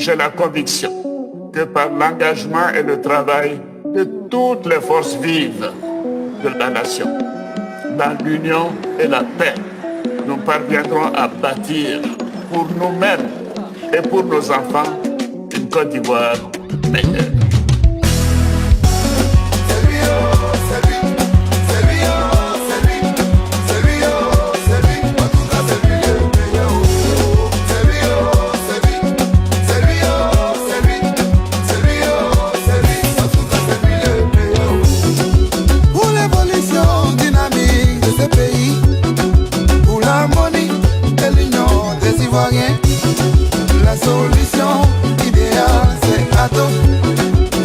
J'ai la conviction que par l'engagement et le travail de toutes les forces vives de la nation, dans l'union et la paix, nous parviendrons à bâtir pour nous-mêmes et pour nos enfants une Côte d'Ivoire meilleure. La solution idéale c'est Ato.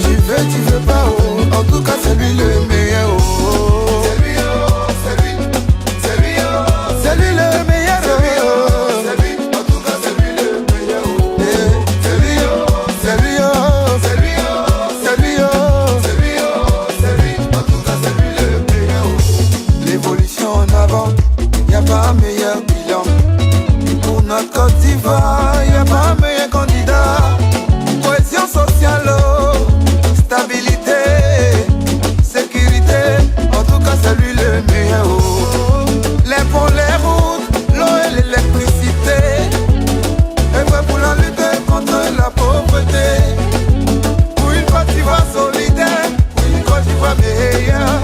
Tu veux pas oh. En tout cas c'est lui le meilleur oh. C'est lui oh, c'est lui. C'est lui oh, c'est lui le meilleur oh. C'est lui, en tout cas c'est lui le meilleur oh. C'est lui oh, c'est lui oh. C'est lui oh, c'est lui oh. C'est lui oh, c'est lui, en tout cas c'est lui le meilleur oh. L'évolution en avant, y'a pas un meilleur bilan. Pour notre Côte d'Ivoire, il n'y a pas un meilleur candidat. Cohésion sociale, stabilité, sécurité, en tout cas c'est lui le meilleur. Les ponts, les routes, l'eau et l'électricité. Et vrai pour la lutte contre la pauvreté. Pour une Côte d'Ivoire solidaire, pour une Côte d'Ivoire meilleure.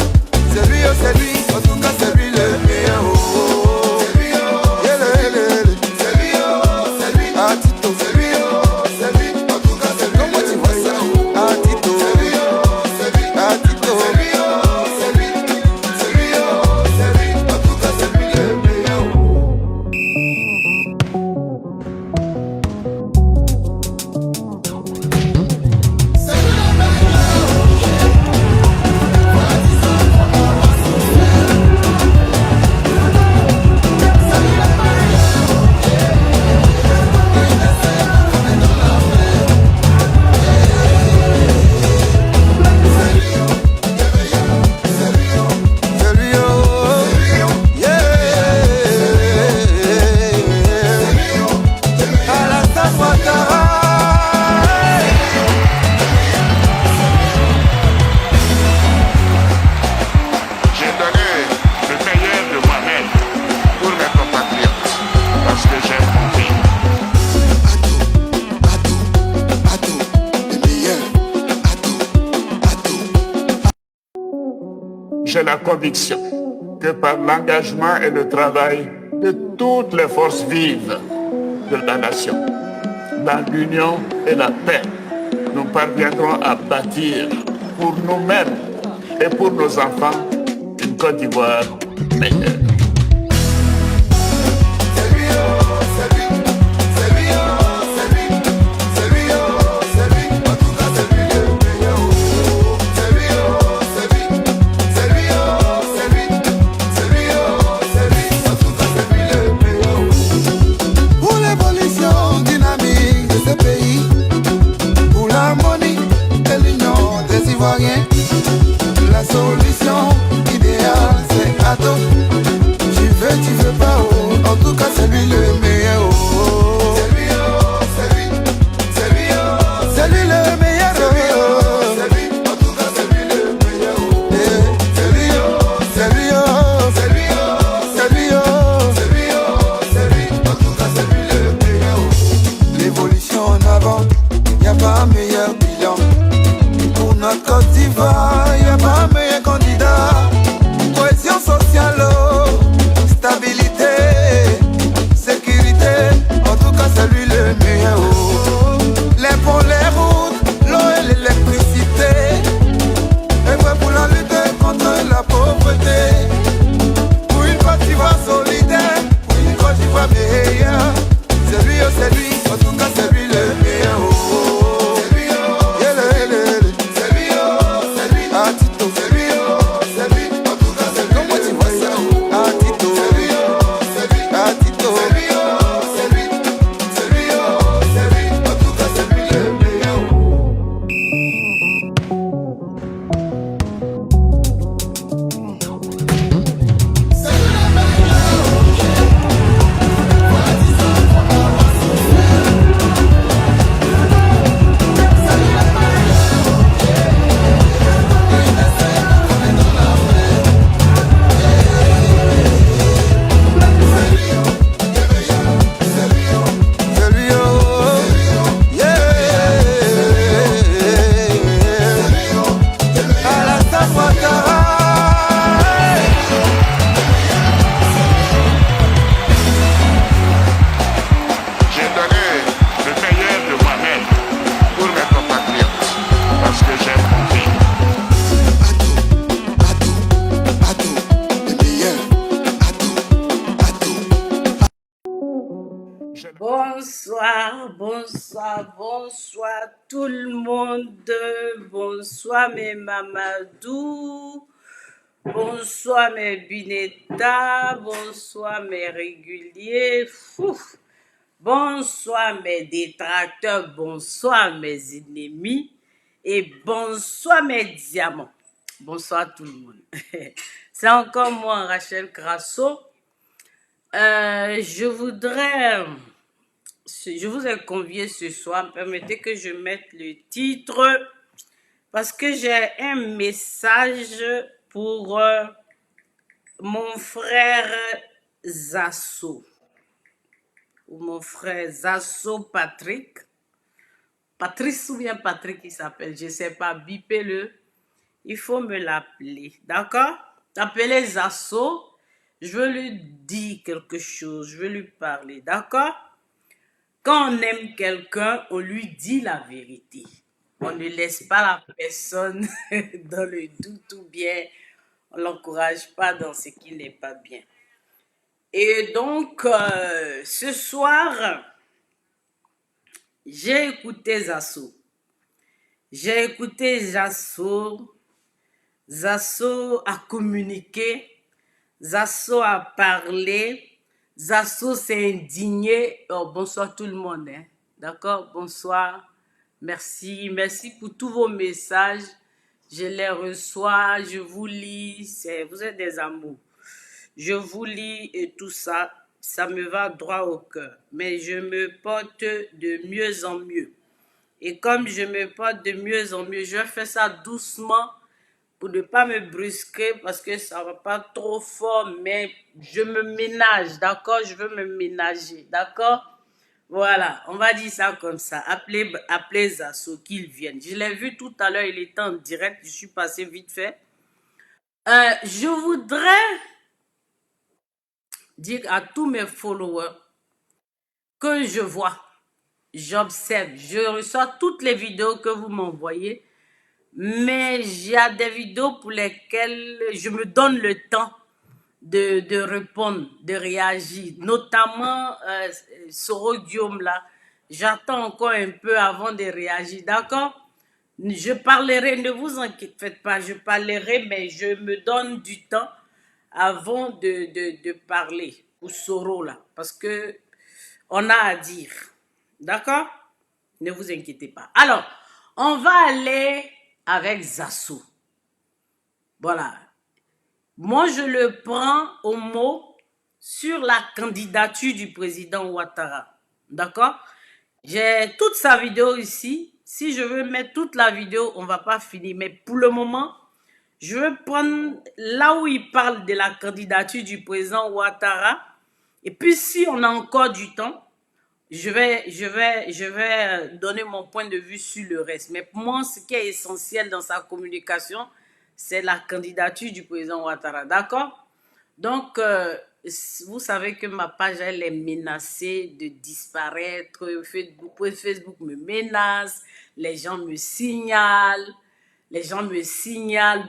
C'est lui, oh c'est lui, en tout cas c'est lui le meilleur. J'ai la conviction que par l'engagement et le travail de toutes les forces vives de la nation, dans l'union et la paix, nous parviendrons à bâtir pour nous-mêmes et pour nos enfants une Côte d'Ivoire meilleure. La solution idéale c'est Ato. Bonsoir, bonsoir, bonsoir tout le monde. Bonsoir mes Mamadou. Bonsoir mes Binetta. Bonsoir mes réguliers. Fouf. Bonsoir mes détracteurs. Bonsoir mes ennemis. Et bonsoir mes diamants. Bonsoir tout le monde. C'est encore moi, Rachel Grasso. Je vous ai convié ce soir, permettez que je mette le titre, parce que j'ai un message pour mon frère Zasso, ou mon frère Zasso Patrick. Patrice ou bien Patrick il s'appelle, je ne sais pas, bipez-le, il faut me l'appeler, d'accord? Appelez Zasso, je veux lui dire quelque chose, je veux lui parler, d'accord? Quand on aime quelqu'un, on lui dit la vérité. On ne laisse pas la personne dans le doute ou bien on ne l'encourage pas dans ce qui n'est pas bien. Et donc, ce soir, j'ai écouté Zasso. J'ai écouté Zasso. Zasso a communiqué. Zasso a parlé. Zasso s'est indigné. Oh, bonsoir tout le monde. Hein. D'accord? Bonsoir. Merci. Merci pour tous vos messages. Je les reçois. Je vous lis. Vous êtes des amours. Je vous lis et tout ça. Ça me va droit au cœur. Mais je me porte de mieux en mieux. Et comme je me porte de mieux en mieux, je fais ça doucement pour ne pas me brusquer parce que ça ne va pas trop fort, mais je me ménage, d'accord? Je veux me ménager, d'accord? Voilà, on va dire ça comme ça. Appelez Zasso, qu'il vienne. Je l'ai vu tout à l'heure, il était en direct, je suis passé vite fait. Je voudrais dire à tous mes followers que je vois, j'observe, je reçois toutes les vidéos que vous m'envoyez. Mais il y a des vidéos pour lesquelles je me donne le temps de répondre, de réagir. Notamment Soro Guillaume là. J'attends encore un peu avant de réagir, d'accord? Je parlerai, ne vous inquiétez pas, je parlerai, mais je me donne du temps avant de parler pour Soro là. Parce que on a à dire, d'accord? Ne vous inquiétez pas. Alors, on va aller avec Zasso. Voilà. Moi, je le prends au mot sur la candidature du président Ouattara. D'accord? J'ai toute sa vidéo ici. Si je veux mettre toute la vidéo, on ne va pas finir. Mais pour le moment, je veux prendre là où il parle de la candidature du président Ouattara. Et puis, si on a encore du temps, je vais donner mon point de vue sur le reste. Mais pour moi, ce qui est essentiel dans sa communication, c'est la candidature du président Ouattara. D'accord? Donc, vous savez que ma page, elle est menacée de disparaître. Facebook me menace. Les gens me signalent.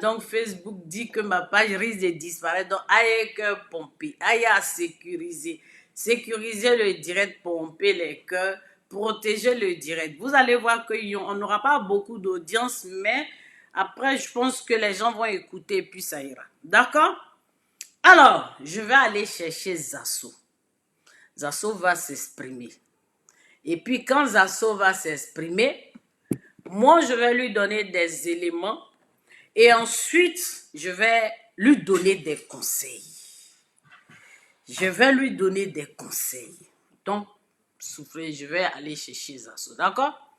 Donc, Facebook dit que ma page risque de disparaître. Donc, aïe, cœur pompé. Aïe, à sécuriser. Sécuriser le direct, pomper les cœurs, protéger le direct. Vous allez voir qu'on n'aura pas beaucoup d'audience, mais après, je pense que les gens vont écouter et puis ça ira. D'accord? Alors, je vais aller chercher Zasso. Zasso va s'exprimer. Et puis, quand Zasso va s'exprimer, moi, je vais lui donner des éléments et ensuite, je vais lui donner des conseils. Je vais lui donner des conseils. Donc, soufflez, je vais aller chercher Zasso. D'accord?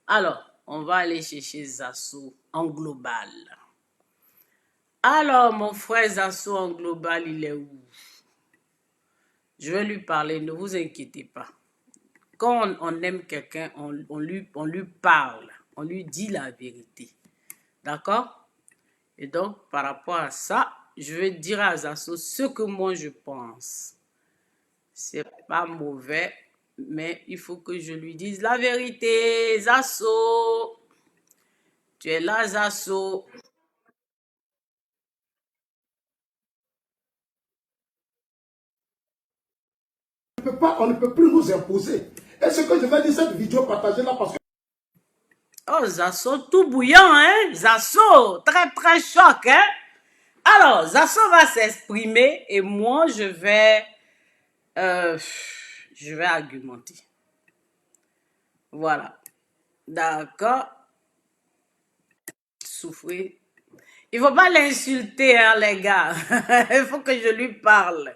Alors, on va aller chercher Zasso en global. Alors, mon frère Zasso en global, il est où? Je vais lui parler, ne vous inquiétez pas. Quand on aime quelqu'un, on lui parle, on lui dit la vérité. D'accord? Et donc, par rapport à ça, je vais dire à Zasso ce que moi je pense. C'est pas mauvais, mais il faut que je lui dise la vérité. Zasso, tu es là, Zasso. On ne peut plus nous imposer Est-ce que je vais dire cette vidéo partagée là parce que... Oh, Zasso, tout bouillant, hein? Zasso, très, très choc, hein? Alors, Zasso va s'exprimer et moi, je vais argumenter. Voilà. D'accord. Souffrir. Il faut pas l'insulter, hein, les gars. Il faut que je lui parle.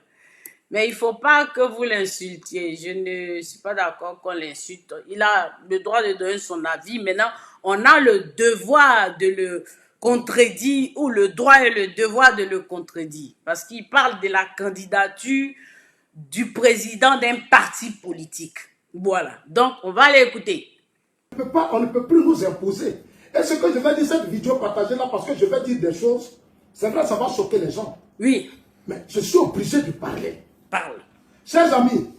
Mais il faut pas que vous l'insultiez. Je ne suis pas d'accord qu'on l'insulte. Il a le droit de donner son avis. Maintenant, on a le devoir de le contredire ou le droit et le devoir de le contredire. Parce qu'il parle de la candidature du président d'un parti politique. Voilà. Donc, on va l'écouter. On ne peut plus nous imposer. Est-ce que je vais dire cette vidéo partagée là parce que je vais dire des choses? C'est vrai, ça va choquer les gens. Oui. Mais je suis obligé de parler. Parle. Chers amis,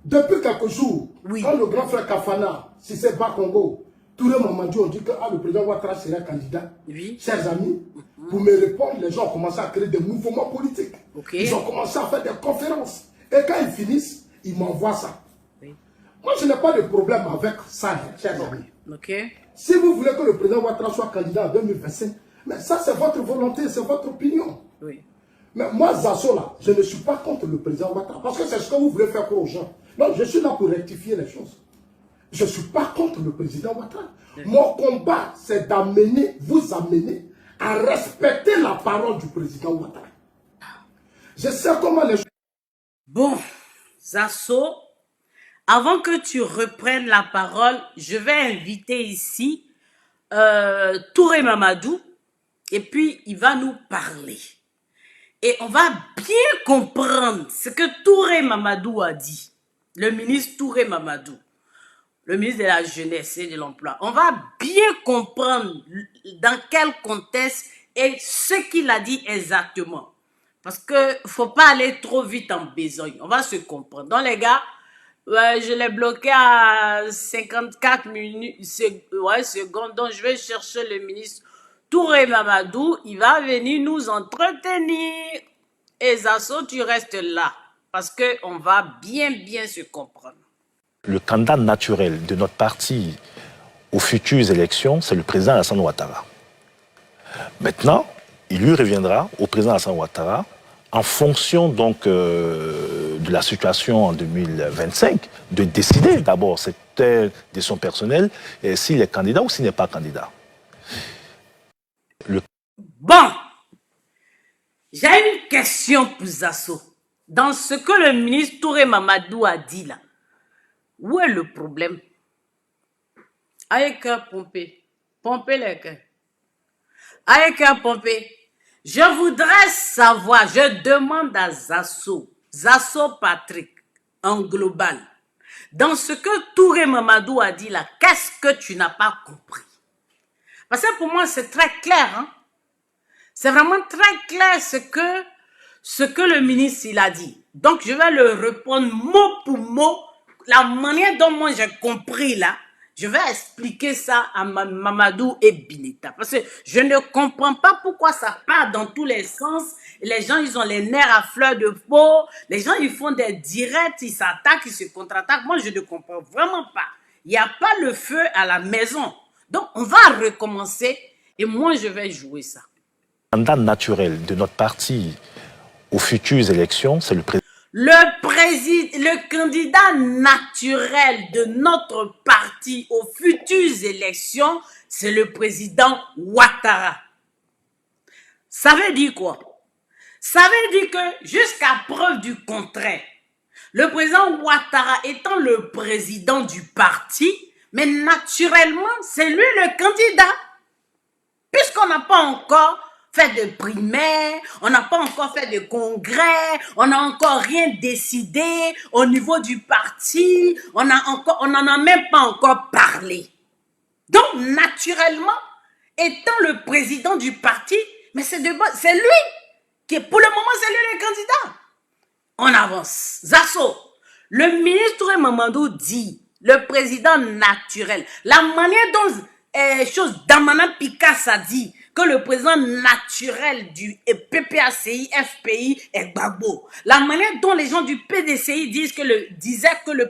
depuis quelques jours, Oui. quand le grand frère Kafana, si c'est pas Congo, Touré Mamadou, on dit que le président Ouattara serait candidat. Oui. Chers amis, pour me répondre, les gens ont commencé à créer des mouvements politiques. Okay. Ils ont commencé à faire des conférences. Et quand ils finissent, ils m'envoient ça. Oui. Moi, je n'ai pas de problème avec ça, chers amis. Ok. Si vous voulez que le président Ouattara soit candidat en 2025, mais ça, c'est votre volonté, c'est votre opinion. Oui. Mais moi, Zasso, là, je ne suis pas contre le président Ouattara. Parce que c'est ce que vous voulez faire pour aux gens. Non, je suis là pour rectifier les choses. Je ne suis pas contre le président Ouattara. Mon combat, c'est d'amener, vous amener à respecter la parole du président Ouattara. Je sais comment les gens... Bon, Zasso, avant que tu reprennes la parole, je vais inviter ici Touré Mamadou et puis il va nous parler. Et on va bien comprendre ce que Touré Mamadou a dit. Le ministre Touré Mamadou, le ministre de la Jeunesse et de l'Emploi. On va bien comprendre dans quel contexte et ce qu'il a dit exactement. Parce qu'il ne faut pas aller trop vite en besogne. On va se comprendre. Donc les gars, je l'ai bloqué à 54 minutes, secondes. Donc je vais chercher le ministre Touré Mamadou. Il va venir nous entretenir. Et Zasso, tu restes là. Parce qu'on va bien se comprendre. Le candidat naturel de notre parti aux futures élections, c'est le président Alassane Ouattara. Maintenant, il lui reviendra au président Alassane Ouattara, en fonction donc de la situation en 2025, de décider d'abord, c'est une décision personnelle, s'il est candidat ou s'il n'est pas candidat. Bon, j'ai une question pour Zasso. Dans ce que le ministre Touré Mamadou a dit là, où est le problème? Aïe cœur pompé. Pompez les cœurs. Aïe cœur pompé. Je voudrais savoir, je demande à Zasso Patrick, en global, dans ce que Touré Mamadou a dit là, qu'est-ce que tu n'as pas compris? Parce que pour moi, c'est très clair. Hein? C'est vraiment très clair ce que le ministre il a dit. Donc, je vais le répondre mot pour mot. La manière dont moi j'ai compris là, je vais expliquer ça à Mamadou et Bineta. Parce que je ne comprends pas pourquoi ça part dans tous les sens. Les gens, ils ont les nerfs à fleur de peau. Les gens, ils font des directs, ils s'attaquent, ils se contre-attaquent. Moi, je ne comprends vraiment pas. Il n'y a pas le feu à la maison. Donc, on va recommencer et moi, je vais jouer ça. Le candidat naturel de notre parti aux futures élections, c'est le président. Le candidat naturel de notre parti aux futures élections, c'est le président Ouattara. Ça veut dire quoi? Ça veut dire que jusqu'à preuve du contraire, le président Ouattara étant le président du parti, mais naturellement, c'est lui le candidat. Puisqu'on n'a pas encore fait de primaire, on n'a pas encore fait de congrès, on n'a encore rien décidé au niveau du parti, on n'en a même pas encore parlé. Donc, naturellement, étant le président du parti, mais c'est lui qui, pour le moment, c'est lui le candidat. On avance. Zasso, le ministre Mamadou dit, le président naturel, la manière dont Damana Picasso a dit que le président naturel du PPACI, FPI est Gbagbo. La manière dont les gens du PDCI disaient que le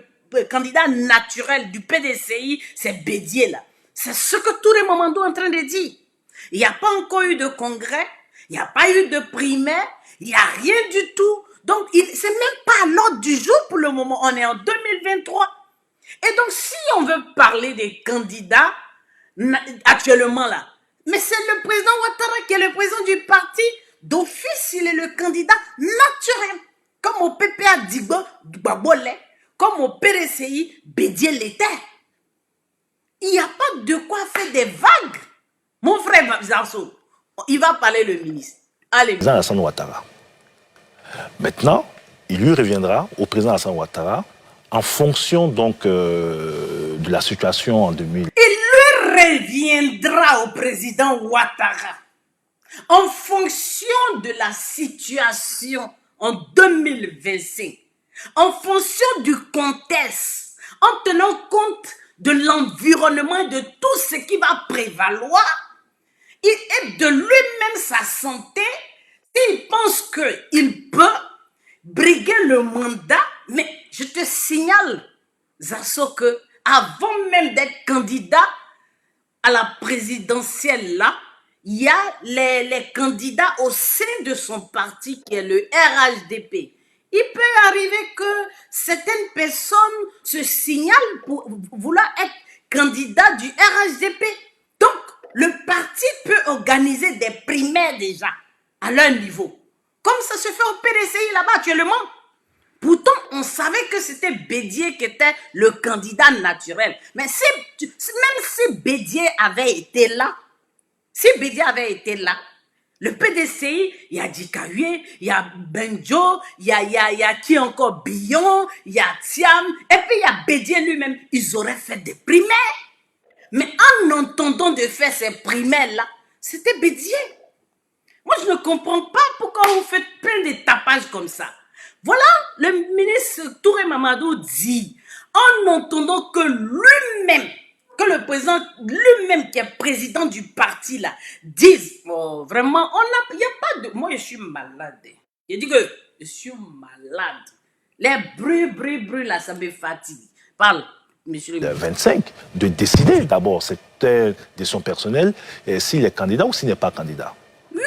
candidat naturel du PDCI, c'est Bédier là. C'est ce que Touré Mamadou est en train de dire. Il n'y a pas encore eu de congrès, il n'y a pas eu de primaire, il n'y a rien du tout. Donc, c'est même pas à l'ordre du jour pour le moment. On est en 2023. Et donc, si on veut parler des candidats actuellement là, mais c'est le président Ouattara qui est le président du parti. D'office, il est le candidat naturel. Comme au PPA Gbagbolé, comme au PDCI, Bédier l'était. Il n'y a pas de quoi faire des vagues. Mon frère Zarso, il va parler le ministre. Allez. Président Alassane Ouattara. Maintenant, il lui reviendra au président Alassane Ouattara en fonction donc de la situation en 2000. Il lui reviendra au président Ouattara en fonction de la situation en 2025, en fonction du contexte, en tenant compte de l'environnement et de tout ce qui va prévaloir. Il est de lui-même sa santé. S'il pense qu'il peut briguer le mandat, mais je te signale, Zasso, que avant même d'être candidat à la présidentielle là, il y a les candidats au sein de son parti qui est le RHDP. Il peut arriver que certaines personnes se signalent pour vouloir être candidat du RHDP. Donc, le parti peut organiser des primaires déjà à leur niveau. Comme ça se fait au PDCI là-bas actuellement. Pourtant, on savait que c'était Bédier qui était le candidat naturel. Mais même si Bédier avait été là, le PDCI, il y a Dikawye, il y a Benjo, il y a qui encore, Billon, il y a Thiam, et puis il y a Bédier lui-même. Ils auraient fait des primaires. Mais en entendant de faire ces primaires-là, c'était Bédier. Moi, je ne comprends pas pourquoi vous faites plein de tapages comme ça. Voilà, le ministre Touré Mamadou dit, en entendant que lui-même, que le président lui-même qui est président du parti là, dise, oh, vraiment, il n'y a pas de... Moi, je suis malade. Je dis que je suis malade. Les bruits là, ça me fatigue. Parle, monsieur le ministre. 25, de décider d'abord, c'était de son personnel, s'il est candidat ou s'il n'est pas candidat. Oui,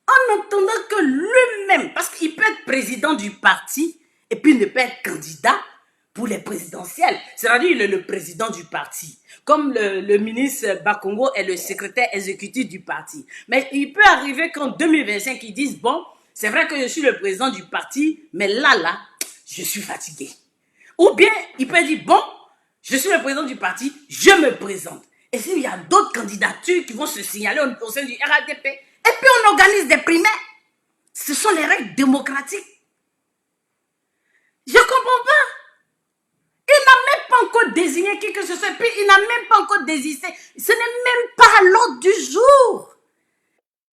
en entendant que lui-même, parce qu'il peut être président du parti et puis ne peut être candidat pour les présidentielles. C'est-à-dire il est le président du parti. Comme le ministre Bakongo est le secrétaire exécutif du parti. Mais il peut arriver qu'en 2025, ils disent, bon, c'est vrai que je suis le président du parti, mais là, je suis fatigué. Ou bien, il peut dire, bon, je suis le président du parti, je me présente. Et s'il y a d'autres candidatures qui vont se signaler au sein du RADP, et puis on organise des primaires. Ce sont les règles démocratiques. Je ne comprends pas. Il n'a même pas encore désigné qui que ce soit, puis il n'a même pas encore désisté. Ce n'est même pas à l'ordre du jour.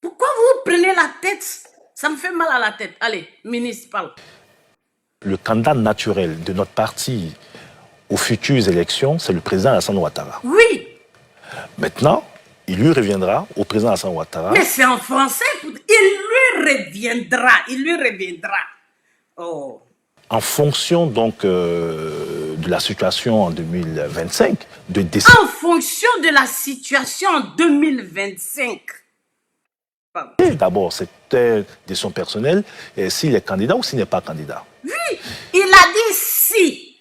Pourquoi vous prenez la tête? Ça me fait mal à la tête. Allez, ministre, parle. Le candidat naturel de notre parti aux futures élections, c'est le président Alassane Ouattara. Oui. Maintenant, il lui reviendra au président Alassane Ouattara. Mais c'est en français. Il lui reviendra. Oh. En fonction donc de la situation en 2025, de décider. En fonction de la situation en 2025. D'abord, c'était de son personnel, s'il est candidat ou s'il n'est pas candidat. Oui, il a dit si.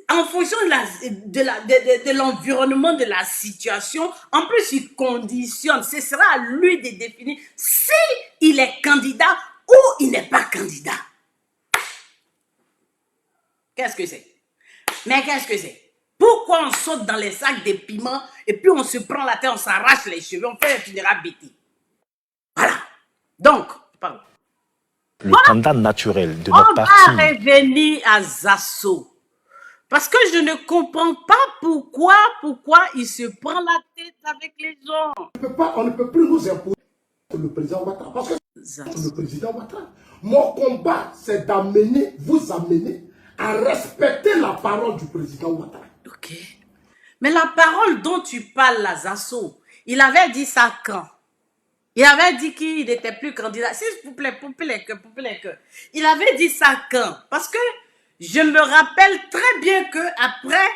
En fonction de l'environnement, de la situation, en plus il conditionne, ce sera à lui de définir si il est candidat ou il n'est pas candidat. Qu'est-ce que c'est? Mais qu'est-ce que c'est? Pourquoi on saute dans les sacs de piments et puis on se prend la tête, on s'arrache les cheveux, on fait un funérail bêtis? Voilà. Donc, pardon. Le candidat naturel de notre parti. On va revenir à Zasso. Parce que je ne comprends pas pourquoi il se prend la tête avec les gens. On ne peut plus nous imposer le président Ouattara. Parce que c'est le président Ouattara. Mon combat, c'est vous amener à respecter la parole du président Ouattara. Ok. Mais la parole dont tu parles, là, Zasso, il avait dit ça quand? Il avait dit qu'il n'était plus candidat. S'il vous plaît, poupez les cœurs. Il avait dit ça quand? Parce que je me rappelle très bien que après,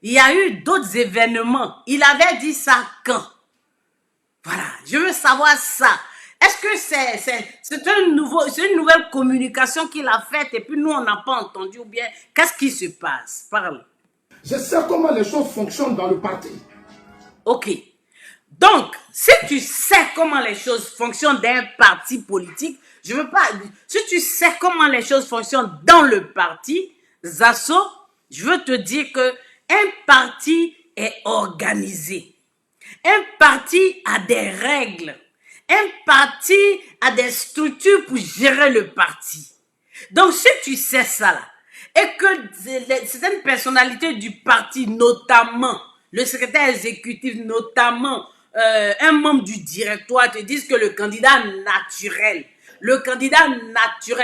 il y a eu d'autres événements. Il avait dit ça quand? Voilà, je veux savoir ça. Est-ce que c'est une nouvelle communication qu'il a faite et puis nous, on n'a pas entendu ou bien qu'est-ce qui se passe? Parle. Je sais comment les choses fonctionnent dans le parti. Ok. Donc, si tu sais comment les choses fonctionnent dans un parti politique, je veux pas. Si tu sais comment les choses fonctionnent dans le parti, Zasso, je veux te dire que un parti est organisé. Un parti a des règles. Un parti a des structures pour gérer le parti. Donc, si tu sais ça là, et que certaines personnalités du parti, notamment le secrétaire exécutif, notamment un membre du directoire, te disent que le candidat naturel,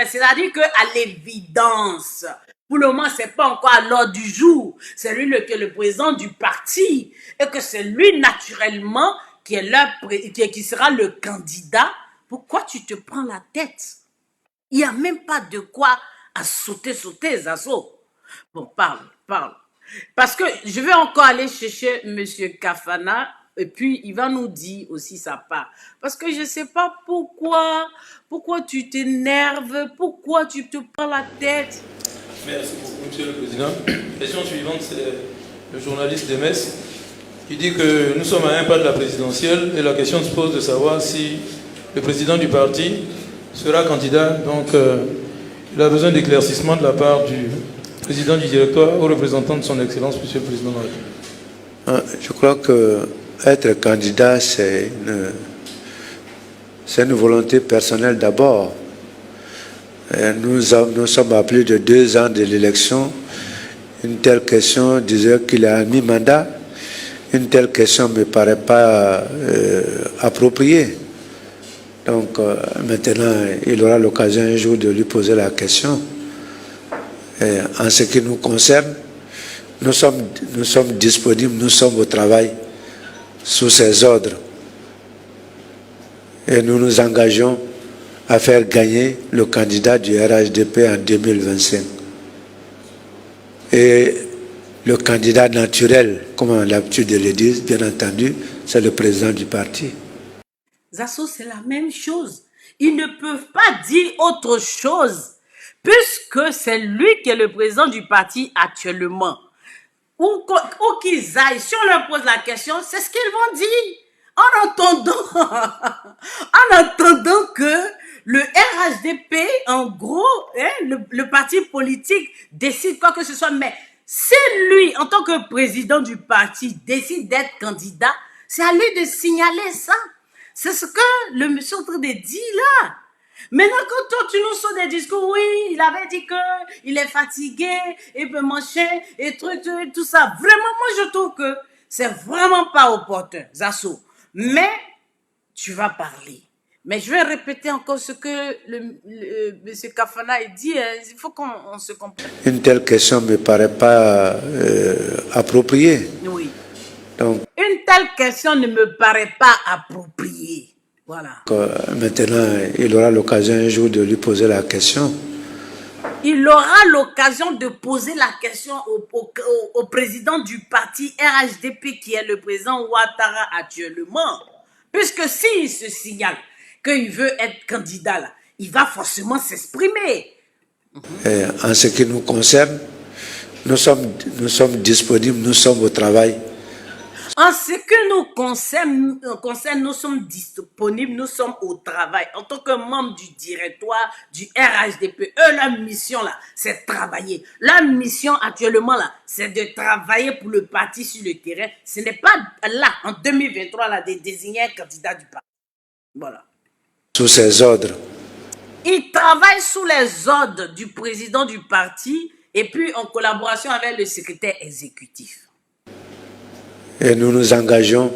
c'est-à-dire qu'à l'évidence, pour le moment, c'est pas encore à l'ordre du jour. C'est lui le président du parti. Et que c'est lui, naturellement, qui sera le candidat. Pourquoi tu te prends la tête? Il n'y a même pas de quoi à sauter, Zasso. Bon, parle. Parce que je vais encore aller chercher M. Kafana et puis il va nous dire aussi sa part. Parce que je ne sais pas pourquoi tu t'énerves, pourquoi tu te prends la tête. Merci beaucoup, Monsieur le Président. Question suivante, c'est le journaliste de Metz qui dit que nous sommes à un pas de la présidentielle et la question se pose de savoir si le président du parti sera candidat. Donc, il a besoin d'éclaircissement de la part du président du directoire au représentant de son Excellence, Monsieur le Président de la République. Je crois que être candidat, c'est une volonté personnelle d'abord. Nous sommes à plus de 2 ans de l'élection. Une telle question disait qu'il a mis mandat. Une telle question ne me paraît pas appropriée. Donc maintenant, il aura l'occasion un jour de lui poser la question. Et en ce qui nous concerne, nous sommes disponibles, nous sommes au travail sous ses ordres. Et nous nous engageons à faire gagner le candidat du RHDP en 2025. Et le candidat naturel, comme on a l'habitude de le dire, bien entendu, c'est le président du parti. Zasso, c'est la même chose. Ils ne peuvent pas dire autre chose, puisque c'est lui qui est le président du parti actuellement. Où qu'ils aillent, si on leur pose la question, c'est ce qu'ils vont dire. En entendant que le RHDP, en gros, le parti politique décide quoi que ce soit, mais si lui, en tant que président du parti, décide d'être candidat, c'est à lui de signaler ça. C'est ce que le monsieur est en train de dire là. Maintenant, quand toi, tu nous sors des discours, oui, il avait dit que il est fatigué, et puis machin, et truc, tout ça. Vraiment, moi, je trouve que c'est vraiment pas opportun, Zasso. Mais, tu vas parler. Mais je vais répéter encore ce que monsieur Kafana a dit. Il faut qu'on se comprenne. Une telle question ne me paraît pas appropriée. Oui. Donc, une telle question ne me paraît pas appropriée. Voilà. Maintenant, il aura l'occasion un jour de lui poser la question. Il aura l'occasion de poser la question au président du parti RHDP, qui est le président Ouattara actuellement. Puisque s'il se signale qu'il veut être candidat, là, il va forcément s'exprimer. Et en ce qui nous concerne, nous sommes disponibles, nous sommes au travail. En ce que nous concerne, nous sommes disponibles, nous sommes au travail. En tant que membre du directoire du RHDP, leur mission là, c'est de travailler. Leur mission actuellement là, c'est de travailler pour le parti sur le terrain. Ce n'est pas là, en 2023, là, de désigner un candidat du parti. Voilà. Sous ses ordres. Ils travaillent sous les ordres du président du parti et puis en collaboration avec le secrétaire exécutif. Et nous nous engageons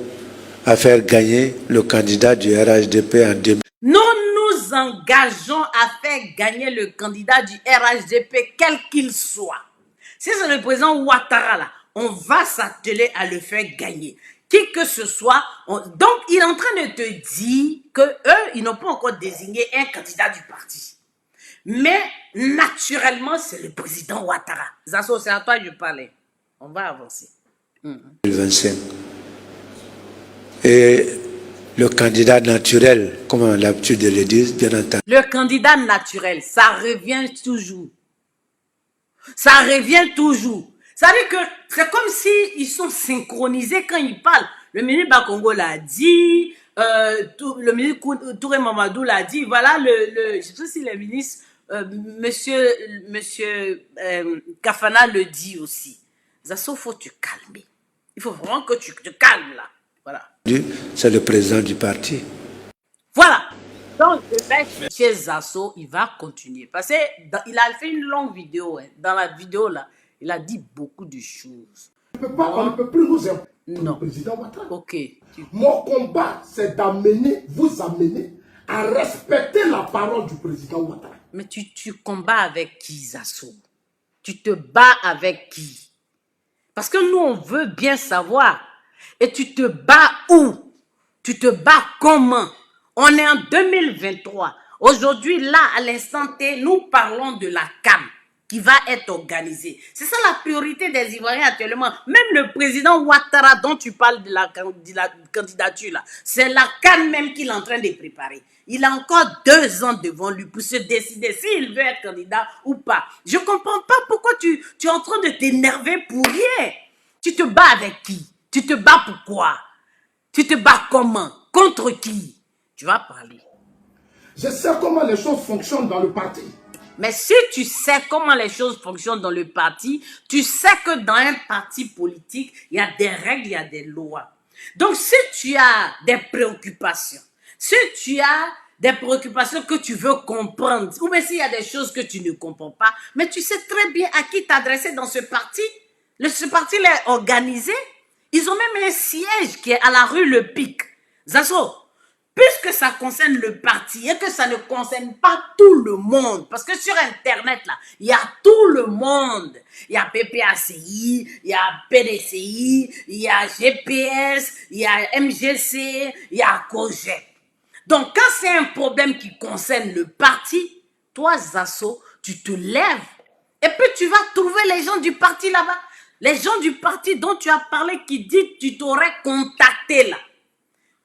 à faire gagner le candidat du RHDP en 2025. Nous nous engageons à faire gagner le candidat du RHDP, quel qu'il soit. Si c'est le président Ouattara là, on va s'atteler à le faire gagner. Qui que ce soit. Donc, il est en train de te dire que eux, ils n'ont pas encore désigné un candidat du parti. Mais naturellement, c'est le président Ouattara. Zasso, c'est à toi que je parlais. On va avancer. 2025. Et le candidat naturel, comme on a l'habitude de le dire, bien entendu. Le candidat naturel, ça revient toujours. Ça revient toujours. Ça veut dire que c'est comme si ils sont synchronisés quand ils parlent. Le ministre Bakongo l'a dit, le ministre Touré Mamadou l'a dit, voilà, je sais pas si le ministre, monsieur Kafana le dit aussi. Zasso, faut te calmer. Il faut vraiment que tu te calmes là. Voilà. C'est le président du parti. Voilà. Donc, je vais chez Zasso, il va continuer. Parce qu'il a fait une longue vidéo. Hein. Dans la vidéo, là, il a dit beaucoup de choses. On ne peut plus nous imposer Non. le président Ouattara. Ok. Mon combat, c'est d'amener, vous amener à respecter la parole du président Ouattara. Mais tu combats avec qui, Zasso? Tu te bats avec qui? Parce que nous, on veut bien savoir. Et tu te bats où? Tu te bats comment? On est en 2023. Aujourd'hui, là, à l'instant T, nous parlons de la CAN qui va être organisée. C'est ça la priorité des Ivoiriens actuellement. Même le président Ouattara dont tu parles de la candidature, là, c'est la CAN même qu'il est en train de préparer. Il a encore 2 ans devant lui pour se décider s'il veut être candidat ou pas. Je ne comprends pas pourquoi tu es en train de t'énerver pour rien. Tu te bats avec qui? Tu te bats pourquoi? Tu te bats comment? Contre qui? Tu vas parler. Je sais comment les choses fonctionnent dans le parti. Mais si tu sais comment les choses fonctionnent dans le parti, tu sais que dans un parti politique, il y a des règles, il y a des lois. Donc, si tu as des préoccupations, si tu as des préoccupations que tu veux comprendre, ou bien s'il y a des choses que tu ne comprends pas, mais tu sais très bien à qui t'adresser dans ce parti. Ce parti est organisé. Ils ont même un siège qui est à la rue Le Pic. Zasso, puisque ça concerne le parti et que ça ne concerne pas tout le monde, parce que sur Internet, là, il y a tout le monde. Il y a PPACI, il y a PDCI, il y a GPS, il y a MGC, il y a COGEP. Donc, quand c'est un problème qui concerne le parti, toi, Zasso, tu te lèves et puis tu vas trouver les gens du parti là-bas. Les gens du parti dont tu as parlé qui disent que tu t'aurais contacté là.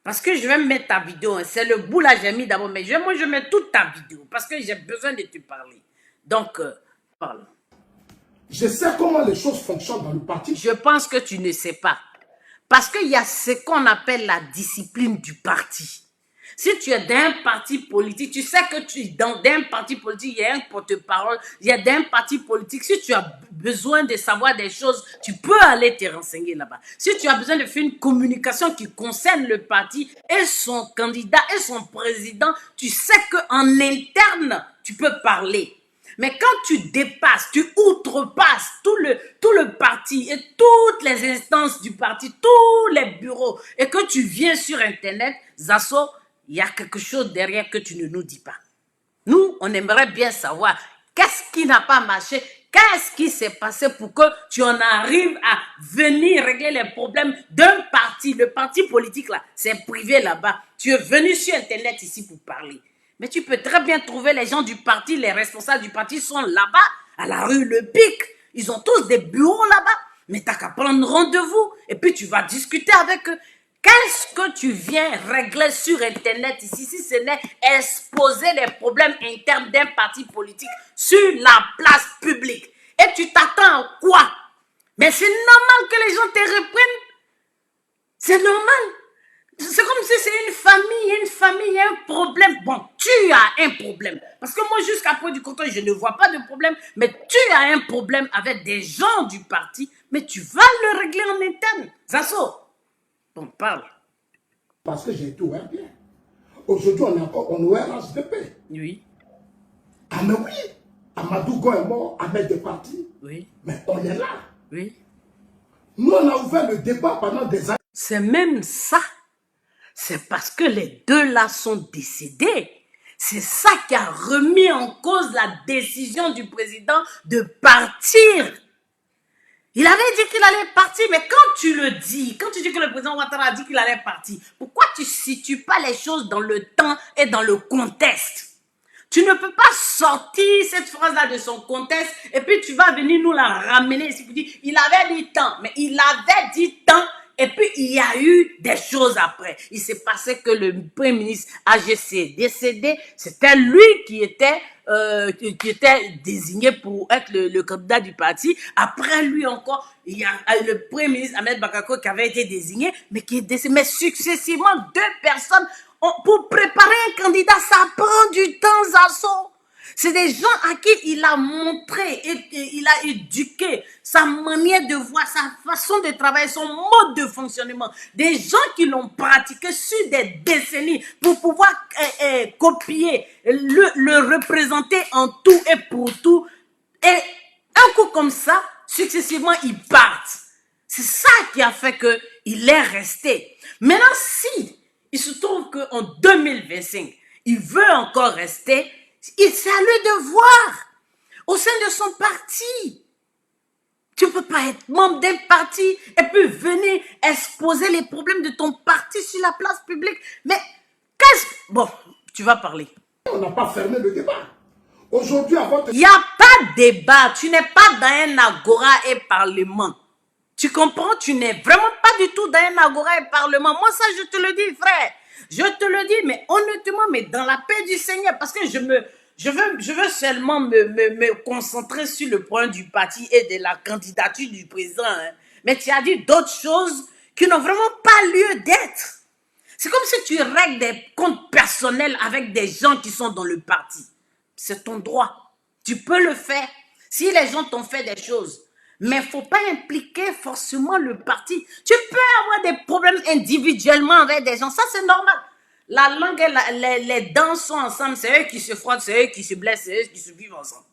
Parce que je vais mettre ta vidéo. Hein. C'est le bout là, j'ai mis d'abord. Mais moi, je mets toute ta vidéo. Parce que j'ai besoin de te parler. Donc, parle. Je sais comment les choses fonctionnent dans le parti. Je pense que tu ne sais pas. Parce qu'il y a ce qu'on appelle la discipline du parti. Si tu es d'un parti politique, tu sais que tu es dans un parti politique, il y a un porte-parole, il y a d'un parti politique. Si tu as besoin de savoir des choses, tu peux aller te renseigner là-bas. Si tu as besoin de faire une communication qui concerne le parti et son candidat et son président, tu sais qu'en interne, tu peux parler. Mais quand tu dépasses, tu outrepasses tout le parti et toutes les instances du parti, tous les bureaux, et que tu viens sur Internet, Zasso, il y a quelque chose derrière que tu ne nous dis pas. Nous, on aimerait bien savoir qu'est-ce qui n'a pas marché, qu'est-ce qui s'est passé pour que tu en arrives à venir régler les problèmes d'un parti. Le parti politique, là, c'est privé là-bas. Tu es venu sur Internet ici pour parler. Mais tu peux très bien trouver les gens du parti, les responsables du parti sont là-bas, à la rue Le Pic. Ils ont tous des bureaux là-bas. Mais tu n'as qu'à prendre rendez-vous et puis tu vas discuter avec eux. Qu'est-ce que tu viens régler sur Internet ici, si ce n'est exposer les problèmes internes d'un parti politique sur la place publique? Et tu t'attends à quoi? Mais c'est normal que les gens te reprennent. C'est normal. C'est comme si c'est une famille, il y a un problème. Bon, tu as un problème. Parce que moi, jusqu'à preuve du contraire, je ne vois pas de problème. Mais tu as un problème avec des gens du parti. Mais tu vas le régler en interne. Zasso, on parle. Parce que j'ai été au RPR. Aujourd'hui, on est encore au RHDP. Oui. Ah mais oui, Amadou Go est mort, Ahmed est parti. Oui. Mais on est là. Oui. Nous, on a ouvert le débat pendant des années. C'est même ça. C'est parce que les deux là sont décédés. C'est ça qui a remis en cause la décision du président de partir. Il avait dit qu'il allait partir, mais quand tu le dis, quand tu dis que le président Ouattara a dit qu'il allait partir, pourquoi tu ne situes pas les choses dans le temps et dans le contexte? Tu ne peux pas sortir cette phrase-là de son contexte et puis tu vas venir nous la ramener ici pour dire il avait dit tant, mais il avait dit tant et puis il y a eu des choses après. Il s'est passé que le premier ministre AGC est décédé, c'était lui qui était désigné pour être le candidat du parti. Après lui encore, il y a le premier ministre Ahmed Bakako qui avait été désigné, mais qui est décédé. Mais successivement, deux personnes pour préparer un candidat, ça prend du temps, Zasso. C'est des gens à qui il a montré, et il a éduqué sa manière de voir, sa façon de travailler, son mode de fonctionnement. Des gens qui l'ont pratiqué sur des décennies pour pouvoir copier, le représenter en tout et pour tout. Et un coup comme ça, successivement, ils partent. C'est ça qui a fait qu'il est resté. Maintenant, si il se trouve qu'en 2025, il veut encore rester, c'est à lui de voir au sein de son parti. Tu ne peux pas être membre d'un parti et puis venir exposer les problèmes de ton parti sur la place publique. Mais bon, tu vas parler. On n'a pas fermé le débat. Aujourd'hui, avant de... Il n'y a pas de débat. Tu n'es pas dans un agora et parlement. Tu comprends? Tu n'es vraiment pas du tout dans un agora et parlement. Moi, ça, je te le dis, frère. Je te le dis, mais honnêtement, mais dans la paix du Seigneur, parce que je veux seulement me concentrer sur le point du parti et de la candidature du président. Hein. Mais tu as dit d'autres choses qui n'ont vraiment pas lieu d'être. C'est comme si tu règles des comptes personnels avec des gens qui sont dans le parti. C'est ton droit. Tu peux le faire si les gens t'ont fait des choses. Mais il ne faut pas impliquer forcément le parti. Tu peux avoir des problèmes individuellement avec des gens. Ça, c'est normal. La langue et les dents sont ensemble. C'est eux qui se frottent, c'est eux qui se blessent, c'est eux qui se vivent ensemble.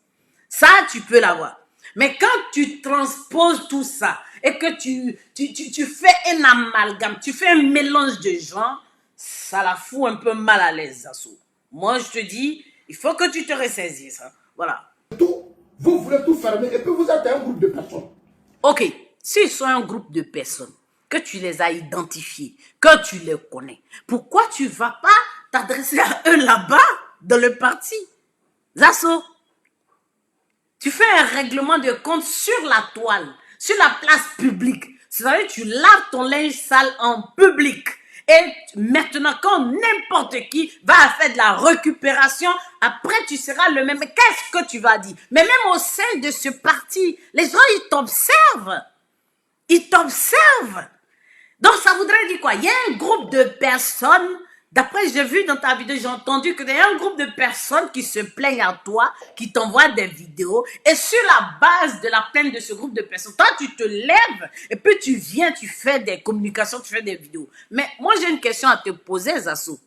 Ça, tu peux l'avoir. Mais quand tu transposes tout ça et que tu fais un amalgame, tu fais un mélange de gens, ça la fout un peu mal à l'aise, Zasso. Moi, je te dis, il faut que tu te ressaisisses. Hein. Voilà. Vous voulez tout fermer et puis vous êtes un groupe de personnes. Ok, s'ils sont un groupe de personnes, que tu les as identifiés, que tu les connais, pourquoi tu ne vas pas t'adresser à eux là-bas, dans le parti? Zasso, tu fais un règlement de compte sur la toile, sur la place publique. C'est-à-dire tu laves ton linge sale en public. Et maintenant, quand n'importe qui va faire de la récupération, après tu seras le même. Qu'est-ce que tu vas dire? Mais même au sein de ce parti, les gens, ils t'observent. Ils t'observent. Donc, ça voudrait dire quoi? Il y a un groupe de personnes, d'après j'ai vu dans ta vidéo, j'ai entendu qu'il y a un groupe de personnes qui se plaignent à toi, qui t'envoient des vidéos, et sur la base de la plainte de ce groupe de personnes, toi, tu te lèves, et puis tu viens, tu fais des communications, tu fais des vidéos. Mais moi, j'ai une question à te poser, Zasso.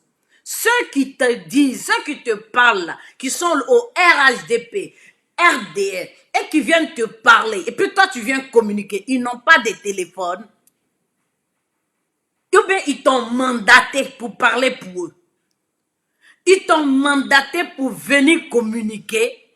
Ceux qui te disent, ceux qui te parlent, là, qui sont au RHDP, RDR, et qui viennent te parler, et puis toi, tu viens communiquer, ils n'ont pas de téléphone. Ou bien ils t'ont mandaté pour parler pour eux. Ils t'ont mandaté pour venir communiquer.